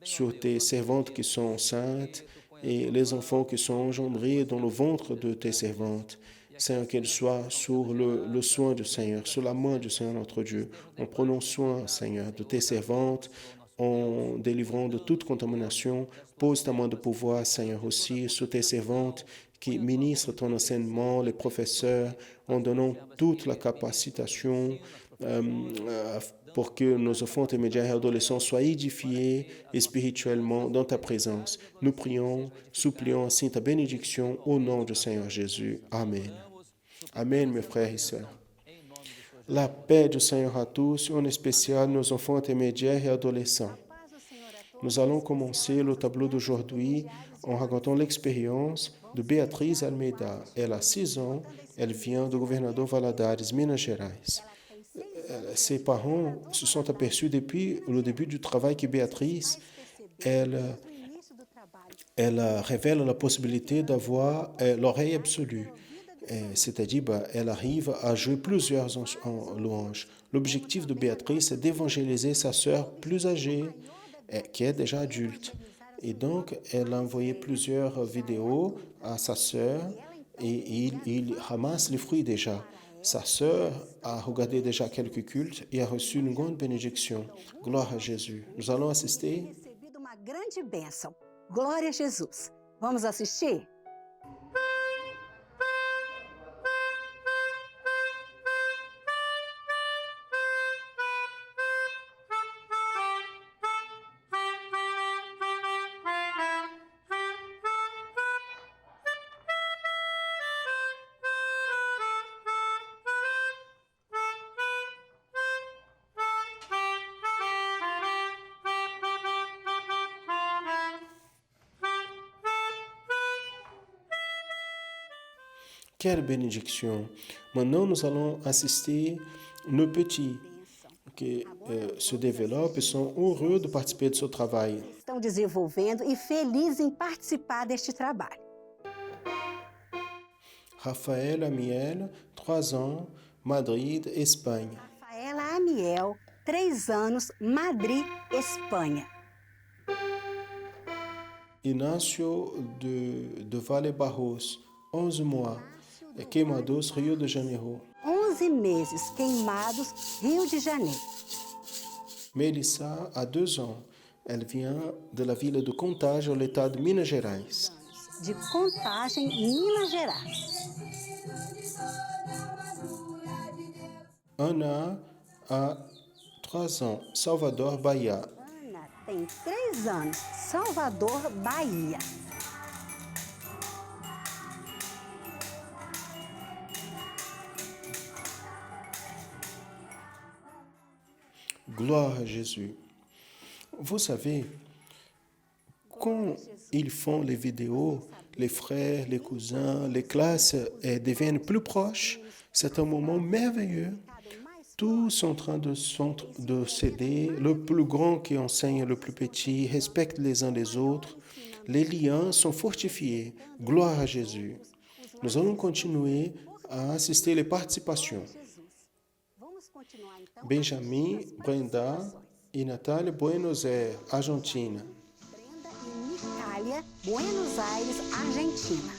sur tes servantes qui sont enceintes et les enfants qui sont engendrés dans le ventre de tes servantes. Seigneur, qu'elles soient sur le soin du Seigneur, sur la main du Seigneur notre Dieu, en prenant soin, Seigneur, de tes servantes, en délivrant de toute contamination. Pose ta main de pouvoir, Seigneur, aussi sur tes servantes qui ministrent ton enseignement, les professeurs, en donnant toute la capacitation pour que nos enfants intermédiaires et adolescents soient édifiés spirituellement dans ta présence. Nous prions, supplions ainsi ta bénédiction au nom du Seigneur Jésus. Amen. Amen, mes frères et sœurs. La paix du Seigneur à tous, en spécial nos enfants intermédiaires et adolescents. Nous allons commencer le tableau d'aujourd'hui en racontant l'expérience de Beatriz Almeida. Elle a 6 ans, elle vient do Governador Valadares, Minas Gerais. Ses parents se sont aperçus depuis le début du travail que Beatriz, elle révèle la possibilité d'avoir l'oreille absolue. C'est-à-dire, elle arrive à jouer plusieurs louanges. L'objectif de Béatrice est d'évangéliser sa sœur plus âgée, qui est déjà adulte. Et donc, elle a envoyé plusieurs vidéos à sa sœur et il ramasse les fruits déjà. Sa sœur a regardé déjà quelques cultes et a reçu une grande bénédiction. Gloire à Jésus. Nous allons assister. Uma grande bênção. Glória a Jesus. Vamos assistir? Quelle bénédiction! Maintenant, nous allons assister nos petits qui se développent et sont heureux de participer de ce travail. Estão desenvolvendo e felizes em participar deste trabalho. Rafael Amiel, 3 ans, Madrid, Espagne. Rafaela Amiel, 3 anos, Madrid, Espanha. Inácio de Valle Barros, 11 mois, Queimados, Rio de Janeiro. 11 meses, Queimados, Rio de Janeiro. Melissa a 2 ans. Elle vient de la ville de Contagem, ao l'état de Minas Gerais. De Contagem, Minas Gerais. Ana a 3 ans. Salvador, Bahia. Ana tem 3 anos, Salvador, Bahia. Gloire à Jésus. Vous savez, quand ils font les vidéos, les frères, les cousins, les classes deviennent plus proches. C'est un moment merveilleux. Tous sont en train de s'aider. Le plus grand qui enseigne le plus petit, respecte les uns les autres. Les liens sont fortifiés. Gloire à Jésus. Nous allons continuer à assister les participations. Benjamin, Brenda e Natália, Buenos Aires, Argentina. Brenda e Natália, Buenos Aires, Argentina.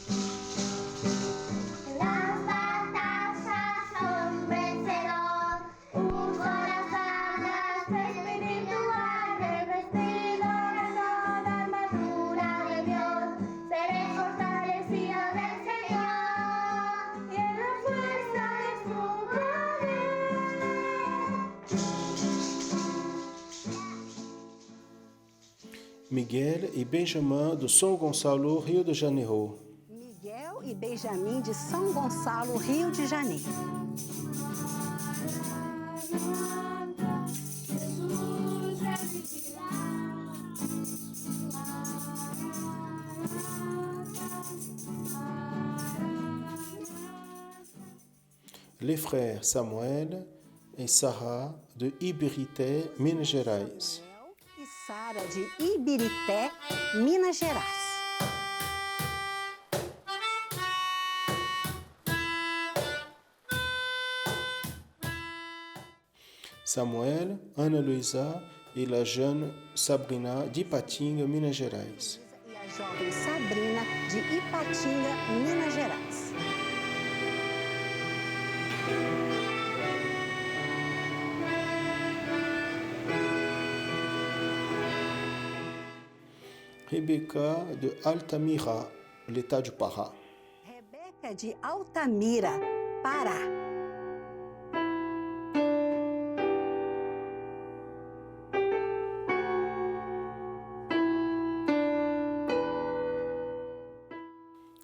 Miguel e Benjamin de São Gonçalo, Rio de Janeiro. Miguel e Benjamin de São Gonçalo, Rio de Janeiro. Les frères Samuel e Sarah de Ibirité, Minas Gerais. E Sara de Ibirité, Minas Gerais. Samuel, Ana Luisa e la jeune Sabrina de Ipatinga, Minas Gerais. E a jovem Sabrina de Ipatinga, Minas Gerais. Rebecca de Altamira, l'État du Pará. Rebeca de Altamira, Pará.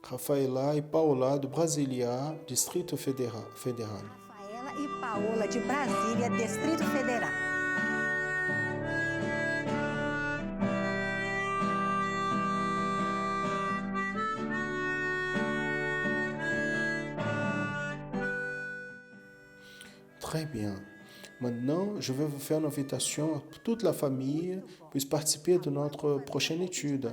Rafaela e Paula de Brasília, Distrito Federal. Rafaela e Paola de Brasília, Distrito Federal. Très bien. Maintenant, je vais vous faire une invitation à toute la famille puisse participer de notre prochaine étude.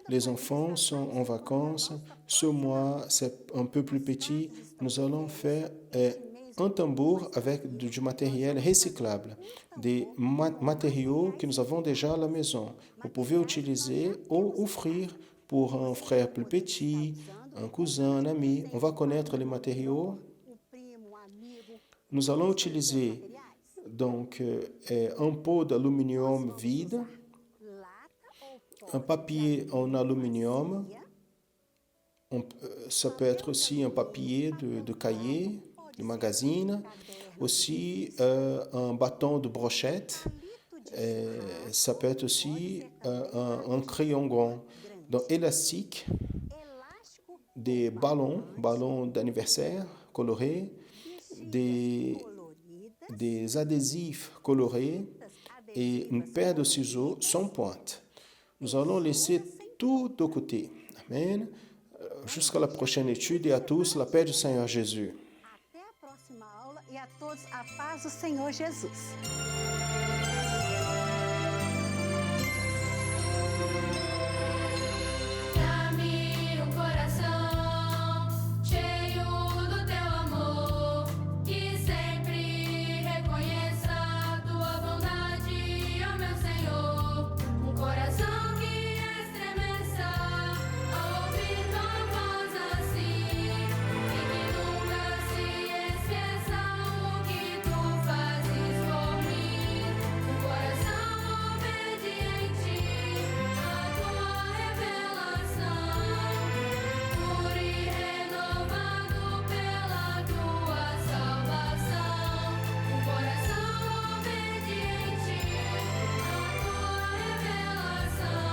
Les enfants sont en vacances. Ce mois, c'est un peu plus petit. Nous allons faire un tambour avec du matériel recyclable, des matériaux que nous avons déjà à la maison. Vous pouvez utiliser ou offrir pour un frère plus petit, un cousin, un ami. On va connaître les matériaux. Nous allons utiliser donc un pot d'aluminium vide, un papier en aluminium, ça peut être aussi un papier de cahier, de magazine, aussi un bâton de brochette, ça peut être aussi un crayon grand, donc élastique, des ballons d'anniversaire colorés, des adhésifs colorés et une paire de ciseaux sans pointe. Nous allons laisser tout de côté. Amen. Jusqu'à la prochaine étude et à tous, la paix du Seigneur Jésus. Até a próxima aula e a todos a paz do Senhor Jesus. Dá-me um coração cheio do teu amor, que sempre reconheça tua bondade, ó meu Senhor. Um coração que estremeça ao ouvir tua voz assim, e que nunca se esqueça o que tu fazes por mim. Um coração obediente à tua revelação, puro e renovado pela tua salvação. Um coração obediente à tua revelação,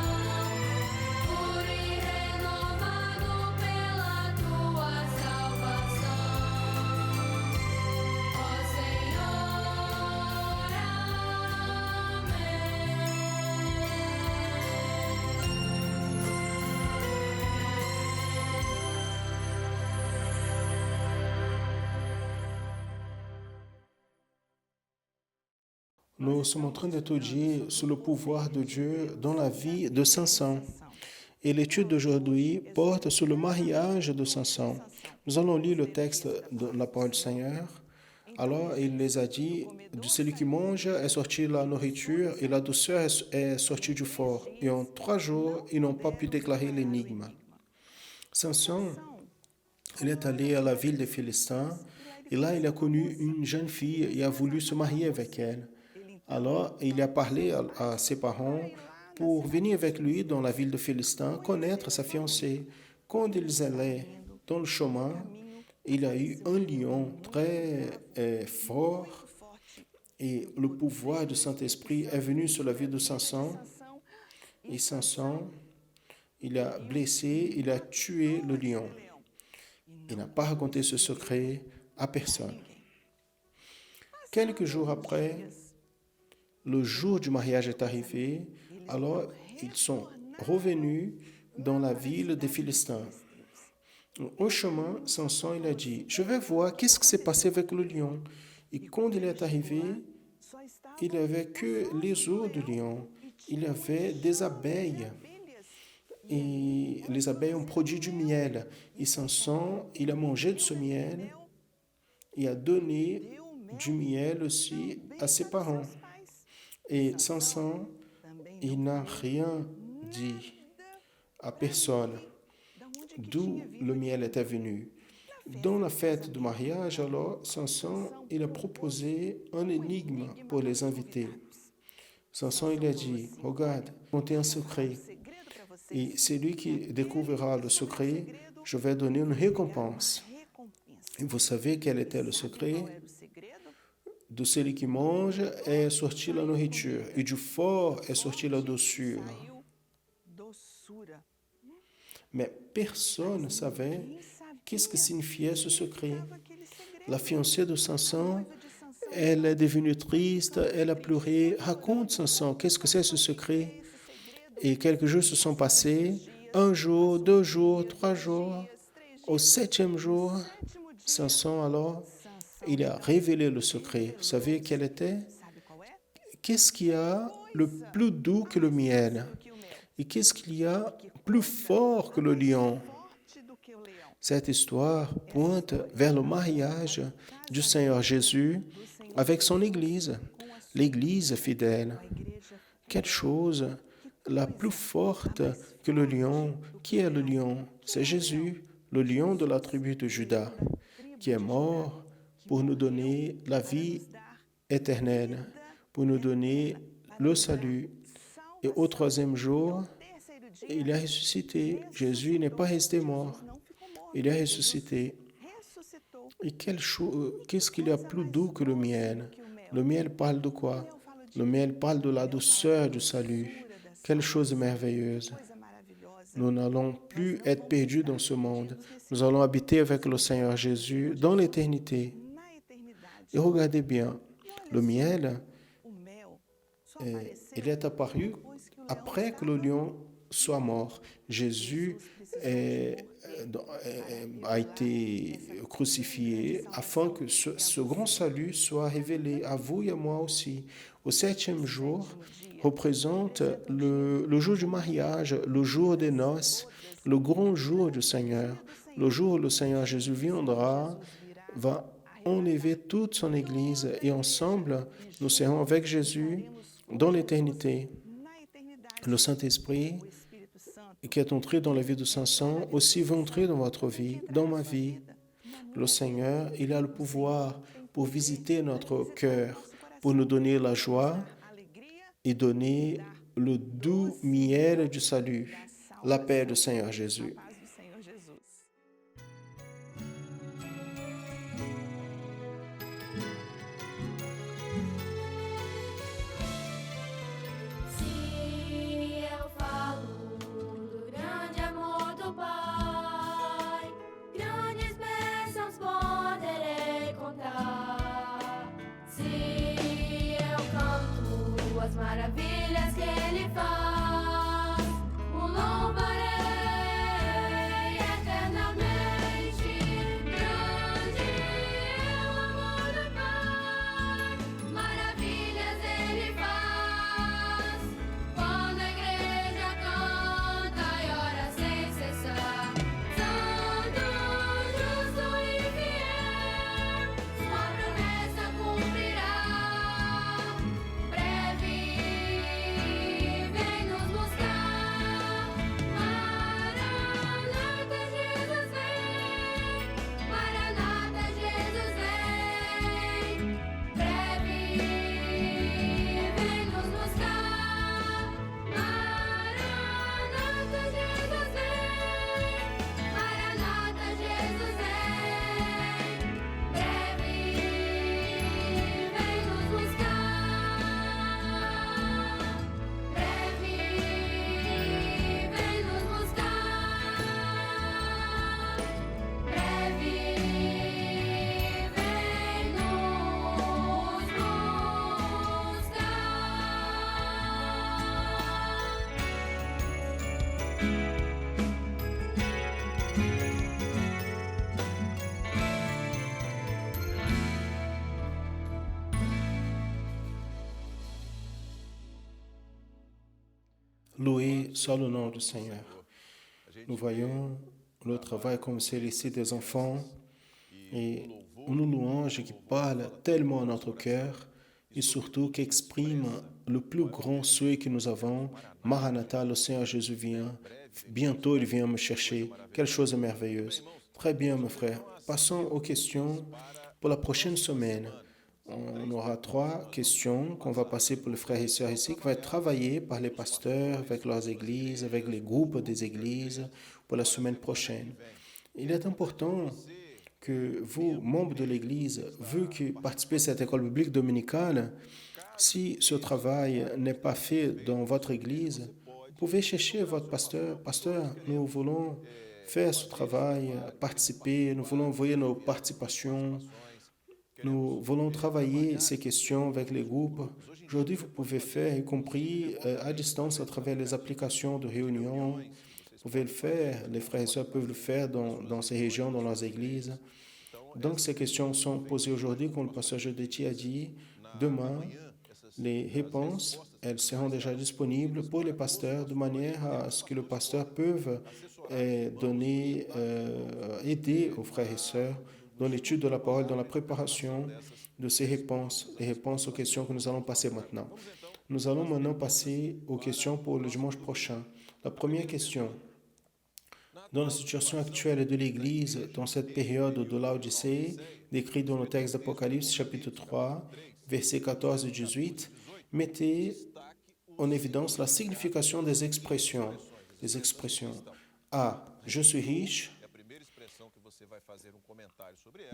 puro e renovado pela tua salvação. Ó Senhor, Nous sommes en train d'étudier sur le pouvoir de Dieu dans la vie de Samson. Et l'étude d'aujourd'hui porte sur le mariage de Samson. Nous allons lire le texte de la parole du Seigneur. Alors, il les a dit, de celui qui mange est sortie la nourriture et la douceur est sortie du fort. Et en 3 jours, ils n'ont pas pu déclarer l'énigme. Samson, il est allé à la ville des Philistins et là, il a connu une jeune fille et a voulu se marier avec elle. Alors, il a parlé à ses parents pour venir avec lui dans la ville de Philistins, connaître sa fiancée. Quand ils allaient dans le chemin, il y a eu un lion très fort et le pouvoir du Saint-Esprit est venu sur la vie de Samson. Et Samson, il a blessé, il a tué le lion. Il n'a pas raconté ce secret à personne. Quelques jours après, le jour du mariage est arrivé, alors ils sont revenus dans la ville des Philistins. Au chemin, Samson il a dit, je vais voir qu'est-ce qui s'est passé avec le lion. Et quand il est arrivé, il n'y avait que les os du lion. Il y avait des abeilles. Et les abeilles ont produit du miel. Et Samson, il a mangé de ce miel et a donné du miel aussi à ses parents. Et Samson, il n'a rien dit à personne d'où le miel était venu. Dans la fête du mariage, alors, Samson, il a proposé un énigme pour les invités. Samson, il a dit, regarde, contez un secret. Et celui qui découvrira le secret, je vais donner une récompense. Et vous savez quel était le secret? De celui qui mange est sortie la nourriture, et du fort est sortie la doçure. Mais personne ne savait qu'est-ce que signifiait ce secret. La fiancée de Samson, elle est devenue triste, elle a pleuré. Raconte, Samson, qu'est-ce que c'est ce secret? Et quelques jours se sont passés, 1 jour, 2 jours, 3 jours. Au 7e jour, Samson, alors, il a révélé le secret. Vous savez quel était? Qu'est-ce qu'il y a le plus doux que le miel? Et qu'est-ce qu'il y a plus fort que le lion? Cette histoire pointe vers le mariage du Seigneur Jésus avec son Église, l'Église fidèle. Quelle chose la plus forte que le lion? Qui est le lion? C'est Jésus, le lion de la tribu de Juda, qui est mort pour nous donner la vie éternelle, pour nous donner le salut. Et au 3e jour, il a ressuscité. Jésus n'est pas resté mort. Il est ressuscité. Et qu'est-ce qu'il y a plus doux que le miel? Le miel parle de quoi? Le miel parle de la douceur du salut. Quelle chose merveilleuse. Nous n'allons plus être perdus dans ce monde. Nous allons habiter avec le Seigneur Jésus dans l'éternité. Et regardez bien, le miel, il est apparu après que le lion soit mort. Jésus a été crucifié afin que ce grand salut soit révélé à vous et à moi aussi. Au 7e jour représente le jour du mariage, le jour des noces, le grand jour du Seigneur. Le jour où le Seigneur Jésus viendra, va enlever toute son Église et ensemble, nous serons avec Jésus dans l'éternité. Le Saint-Esprit qui est entré dans la vie de Samson aussi va entrer dans votre vie, dans ma vie. Le Seigneur, il a le pouvoir pour visiter notre cœur, pour nous donner la joie et donner le doux miel du salut, la paix du Seigneur Jésus. Se eu falo do grande amor do Pai, grandes bênçãos poderei contar. Se eu canto as maravilhas que Ele faz, o louvarei. Loué soit le nom du Seigneur. Nous voyons le travail comme c'est ici des enfants et une louange qui parle tellement à notre cœur et surtout qui exprime le plus grand souhait que nous avons. Maranatha, le Seigneur Jésus vient. Bientôt, il vient me chercher. Quelle chose merveilleuse. Très bien, mes frères. Passons aux questions pour la prochaine semaine. On aura 3 questions qu'on va passer pour les frères et sœurs ici, qui vont être travaillées par les pasteurs, avec leurs églises, avec les groupes des églises pour la semaine prochaine. Il est important que vous, membres de l'Église, vu que participez à cette école biblique dominicale, si ce travail n'est pas fait dans votre Église, vous pouvez chercher votre pasteur. Pasteur, nous voulons faire ce travail, participer, nous voulons envoyer nos participations, nous voulons travailler ces questions avec les groupes. Aujourd'hui, vous pouvez faire, y compris à distance, à travers les applications de réunion. Vous pouvez le faire, les frères et sœurs peuvent le faire dans ces régions, dans leurs églises. Donc, ces questions sont posées aujourd'hui, comme le pasteur Jodetti a dit. Demain, les réponses, elles seront déjà disponibles pour les pasteurs, de manière à ce que le pasteur puisse aider aux frères et sœurs dans l'étude de la parole, dans la préparation de ces réponses, les réponses aux questions que nous allons passer maintenant. Nous allons maintenant passer aux questions pour le dimanche prochain. La première question. Dans la situation actuelle de l'Église, dans cette période de l'Odyssée, décrite dans le texte d'Apocalypse chapitre 3, versets 14 et 18, mettez en évidence la signification des expressions. A. Je suis riche.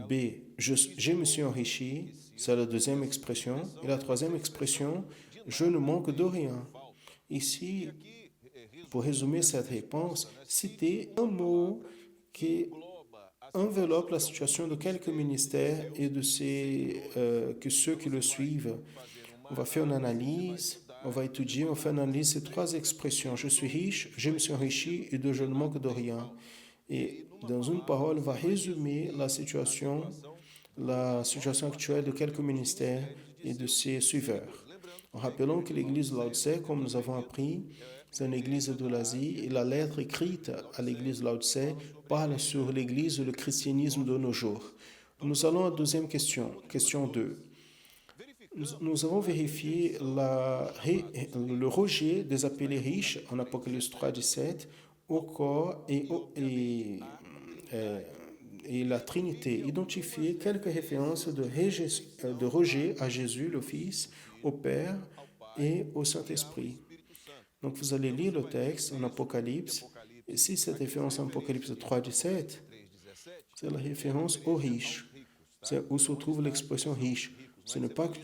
B. Je me suis enrichi. C'est la deuxième expression. Et la troisième expression, je ne manque de rien. Ici, pour résumer cette réponse, citez un mot qui enveloppe la situation de quelques ministères et de ceux qui le suivent. On va faire une analyse, on va étudier, on fait une analyse de ces 3 expressions. Je suis riche, je me suis enrichi et je ne manque de rien. Et dans une parole, on va résumer la situation actuelle de quelques ministères et de ses suiveurs. En rappelant que l'église de Laodicée, comme nous avons appris, c'est une église de l'Asie et la lettre écrite à l'église de Laodicée parle sur l'église et le christianisme de nos jours. Nous allons à la deuxième question, question 2. Nous avons vérifié le rejet des appelés riches en Apocalypse 3, 17 au corps et la Trinité. Identifier quelques références de rejet à Jésus, le Fils, au Père et au Saint-Esprit. Donc vous allez lire le texte en Apocalypse. Et si cette référence en Apocalypse 3, 17, c'est la référence aux riches. C'est où se trouve l'expression riche. Ce n'est pas que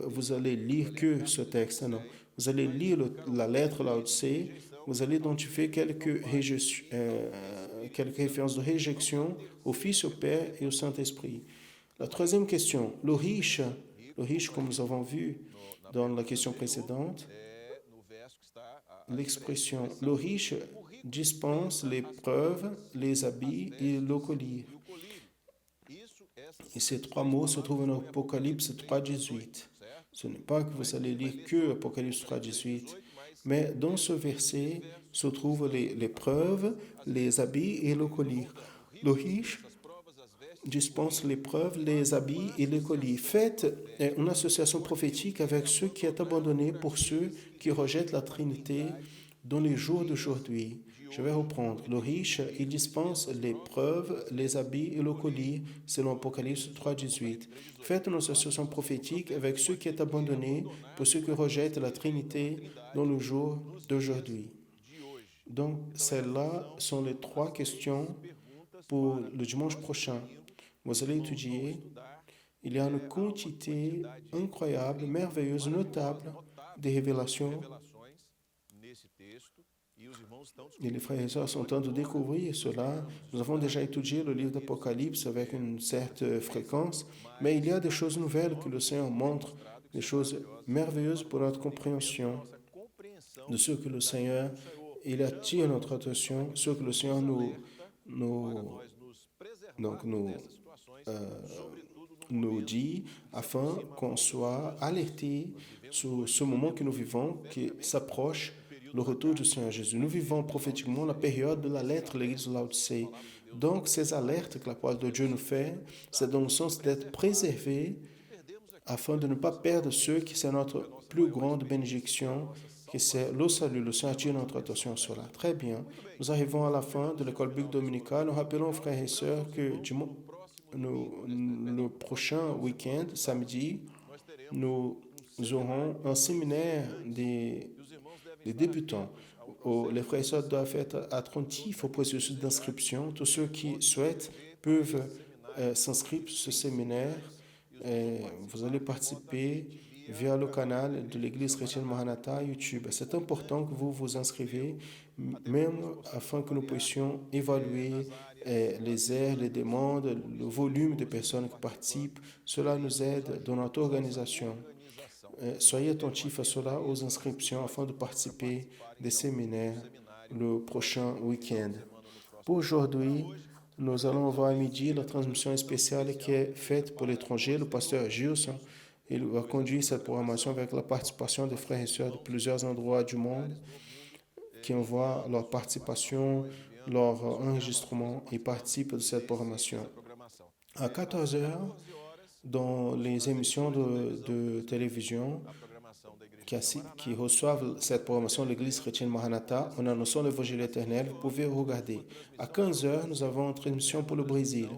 vous allez lire que ce texte, non. Vous allez lire la lettre Laodicée, vous allez identifier quelques références de réjection au Fils, au Père et au Saint-Esprit. La troisième question, le riche, comme nous avons vu dans la question précédente, l'expression le riche dispense les preuves, les habits et le collier. Et ces 3 mots se trouvent en Apocalypse 3, 18. Ce n'est pas que vous allez lire que Apocalypse 3, 18, mais dans ce verset se trouvent les preuves, les habits et le collier. Le riche dispense les preuves, les habits et les colliers. Faites une association prophétique avec ceux qui sont abandonnés pour ceux qui rejettent la Trinité dans les jours d'aujourd'hui. Je vais reprendre. Le riche, il dispense les preuves, les habits et le collier, selon Apocalypse 3, 18. Faites une association prophétique avec ceux qui sont abandonnés pour ceux qui rejettent la Trinité dans le jour d'aujourd'hui. Donc, celles-là sont les 3 questions pour le dimanche prochain. Vous allez étudier. Il y a une quantité incroyable, merveilleuse, notable de révélations. Et les frères et sœurs sont en train de découvrir cela. Nous avons déjà étudié le livre d'Apocalypse avec une certaine fréquence, mais il y a des choses nouvelles que le Seigneur montre, des choses merveilleuses pour notre compréhension de ce que le Seigneur, il attire notre attention, ce que le Seigneur nous dit, afin qu'on soit alerté sur ce moment que nous vivons, qui s'approche le retour du Seigneur Jésus. Nous vivons prophétiquement la période de la lettre de l'Église de Laodicée. Donc, ces alertes que la parole de Dieu nous fait, c'est dans le sens d'être préservés afin de ne pas perdre ceux qui c'est notre plus grande bénédiction, que c'est le salut. Le Seigneur attire notre attention sur cela. Très bien. Nous arrivons à la fin de l'école biblique dominicale. Nous rappelons, frères et sœurs, que le prochain week-end, samedi, nous aurons un séminaire des débutants. Les frères et sœurs doivent être attentifs au processus d'inscription. Tous ceux qui souhaitent peuvent s'inscrire sur ce séminaire. Vous allez participer via le canal de l'Église chrétienne Maranatha YouTube. C'est important que vous vous inscrivez, même afin que nous puissions évaluer les aires, les demandes, le volume de personnes qui participent. Cela nous aide dans notre organisation. Soyez attentifs à cela, aux inscriptions, afin de participer des séminaires le prochain week-end. Pour aujourd'hui, nous allons voir à midi la transmission spéciale qui est faite pour l'étranger. Le pasteur Gilson, il va conduire cette programmation avec la participation des frères et sœurs de plusieurs endroits du monde qui envoient leur participation, leur enregistrement et participent de cette programmation. À 14h, dans les émissions de télévision qui reçoivent cette programmation de l'Église chrétienne Maranatha, en annonçant l'Évangile éternel, vous pouvez regarder. À 15h, nous avons une transmission pour le Brésil,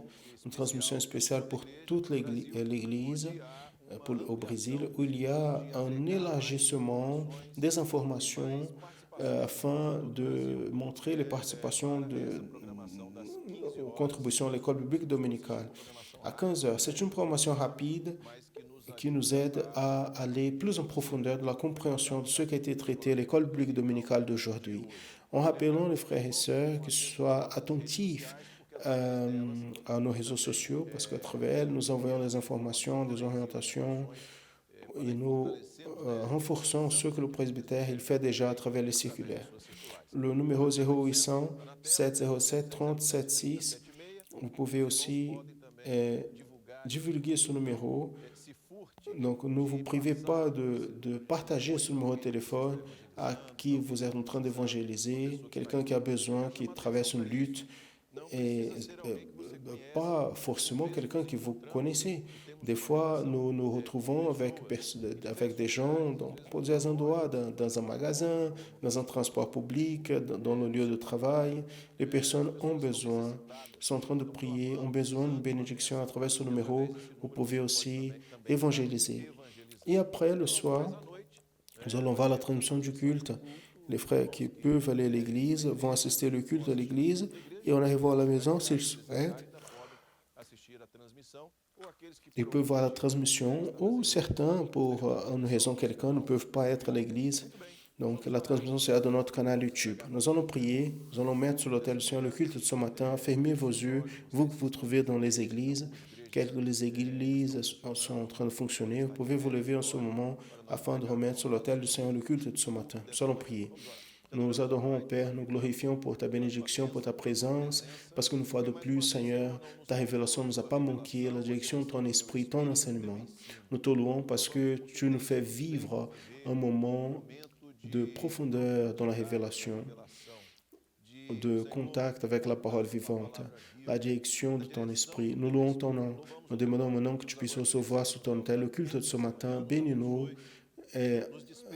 une transmission spéciale pour toute l'Église au Brésil, où il y a un élargissement des informations afin de montrer les participations aux contributions à l'école biblique dominicale. À 15h, c'est une programmation rapide qui nous aide à aller plus en profondeur de la compréhension de ce qui a été traité à l'école biblique dominicale d'aujourd'hui. En rappelant les frères et sœurs qu'ils soient attentifs à nos réseaux sociaux, parce qu'à travers elles, nous envoyons des informations, des orientations, et nous renforçons ce que le presbytère il fait déjà à travers les circulaires. Le numéro 0800 707 376, vous pouvez aussi divulguer ce numéro. Donc, ne vous privez pas de partager ce numéro de téléphone à qui vous êtes en train d'évangéliser, quelqu'un qui a besoin, qui traverse une lutte, et pas forcément quelqu'un que vous connaissez. Des fois, nous nous retrouvons avec des gens pour des endroits, dans un magasin, dans un transport public, dans le lieu de travail. Les personnes ont besoin, sont en train de prier, ont besoin d'une bénédiction à travers ce numéro. Vous pouvez aussi évangéliser. Et après, le soir, nous allons voir la transmission du culte. Les frères qui peuvent aller à l'église vont assister au culte de l'église et en arrivant à la maison, s'ils souhaitent, ils peuvent voir la transmission ou certains, pour une raison quelconque, ne peuvent pas être à l'église. Donc, la transmission sera dans notre canal YouTube. Nous allons prier, nous allons mettre sur l'autel du Seigneur le culte de ce matin. Fermez vos yeux, vous que vous trouvez dans les églises. Quelques les églises sont en train de fonctionner. Vous pouvez vous lever en ce moment afin de remettre sur l'autel du Seigneur le culte de ce matin. Nous allons prier. Nous adorons, Père, nous glorifions pour ta bénédiction, pour ta présence, parce qu'une fois de plus, Seigneur, ta révélation ne nous a pas manqué, la direction de ton esprit, ton enseignement. Nous te louons parce que tu nous fais vivre un moment de profondeur dans la révélation, de contact avec la parole vivante, la direction de ton esprit. Nous louons ton nom. Nous demandons maintenant que tu puisses recevoir sous ton autel le culte de ce matin. Bénis-nous et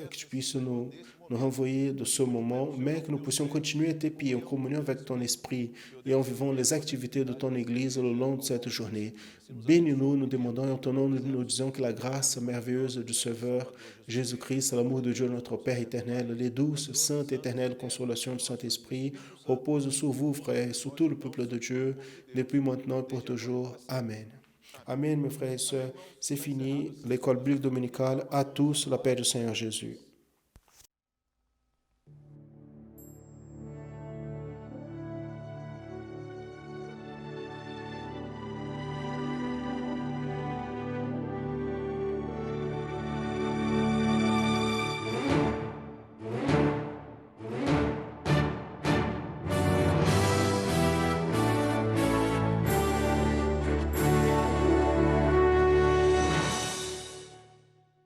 que tu puisses nous renvoyer de ce moment, mais que nous puissions continuer à tes pieds en communion avec ton esprit et en vivant les activités de ton Église le long de cette journée. Bénis-nous, nous demandons et en ton nom, nous disons que la grâce merveilleuse du Sauveur Jésus-Christ, l'amour de Dieu notre Père éternel, les douces, saintes, éternelles consolations du Saint-Esprit reposent sur vous, frères, et sur tout le peuple de Dieu, depuis maintenant et pour toujours. Amen. Amen, mes frères et sœurs. C'est fini. L'école biblique dominicale. À tous, la paix du Seigneur Jésus.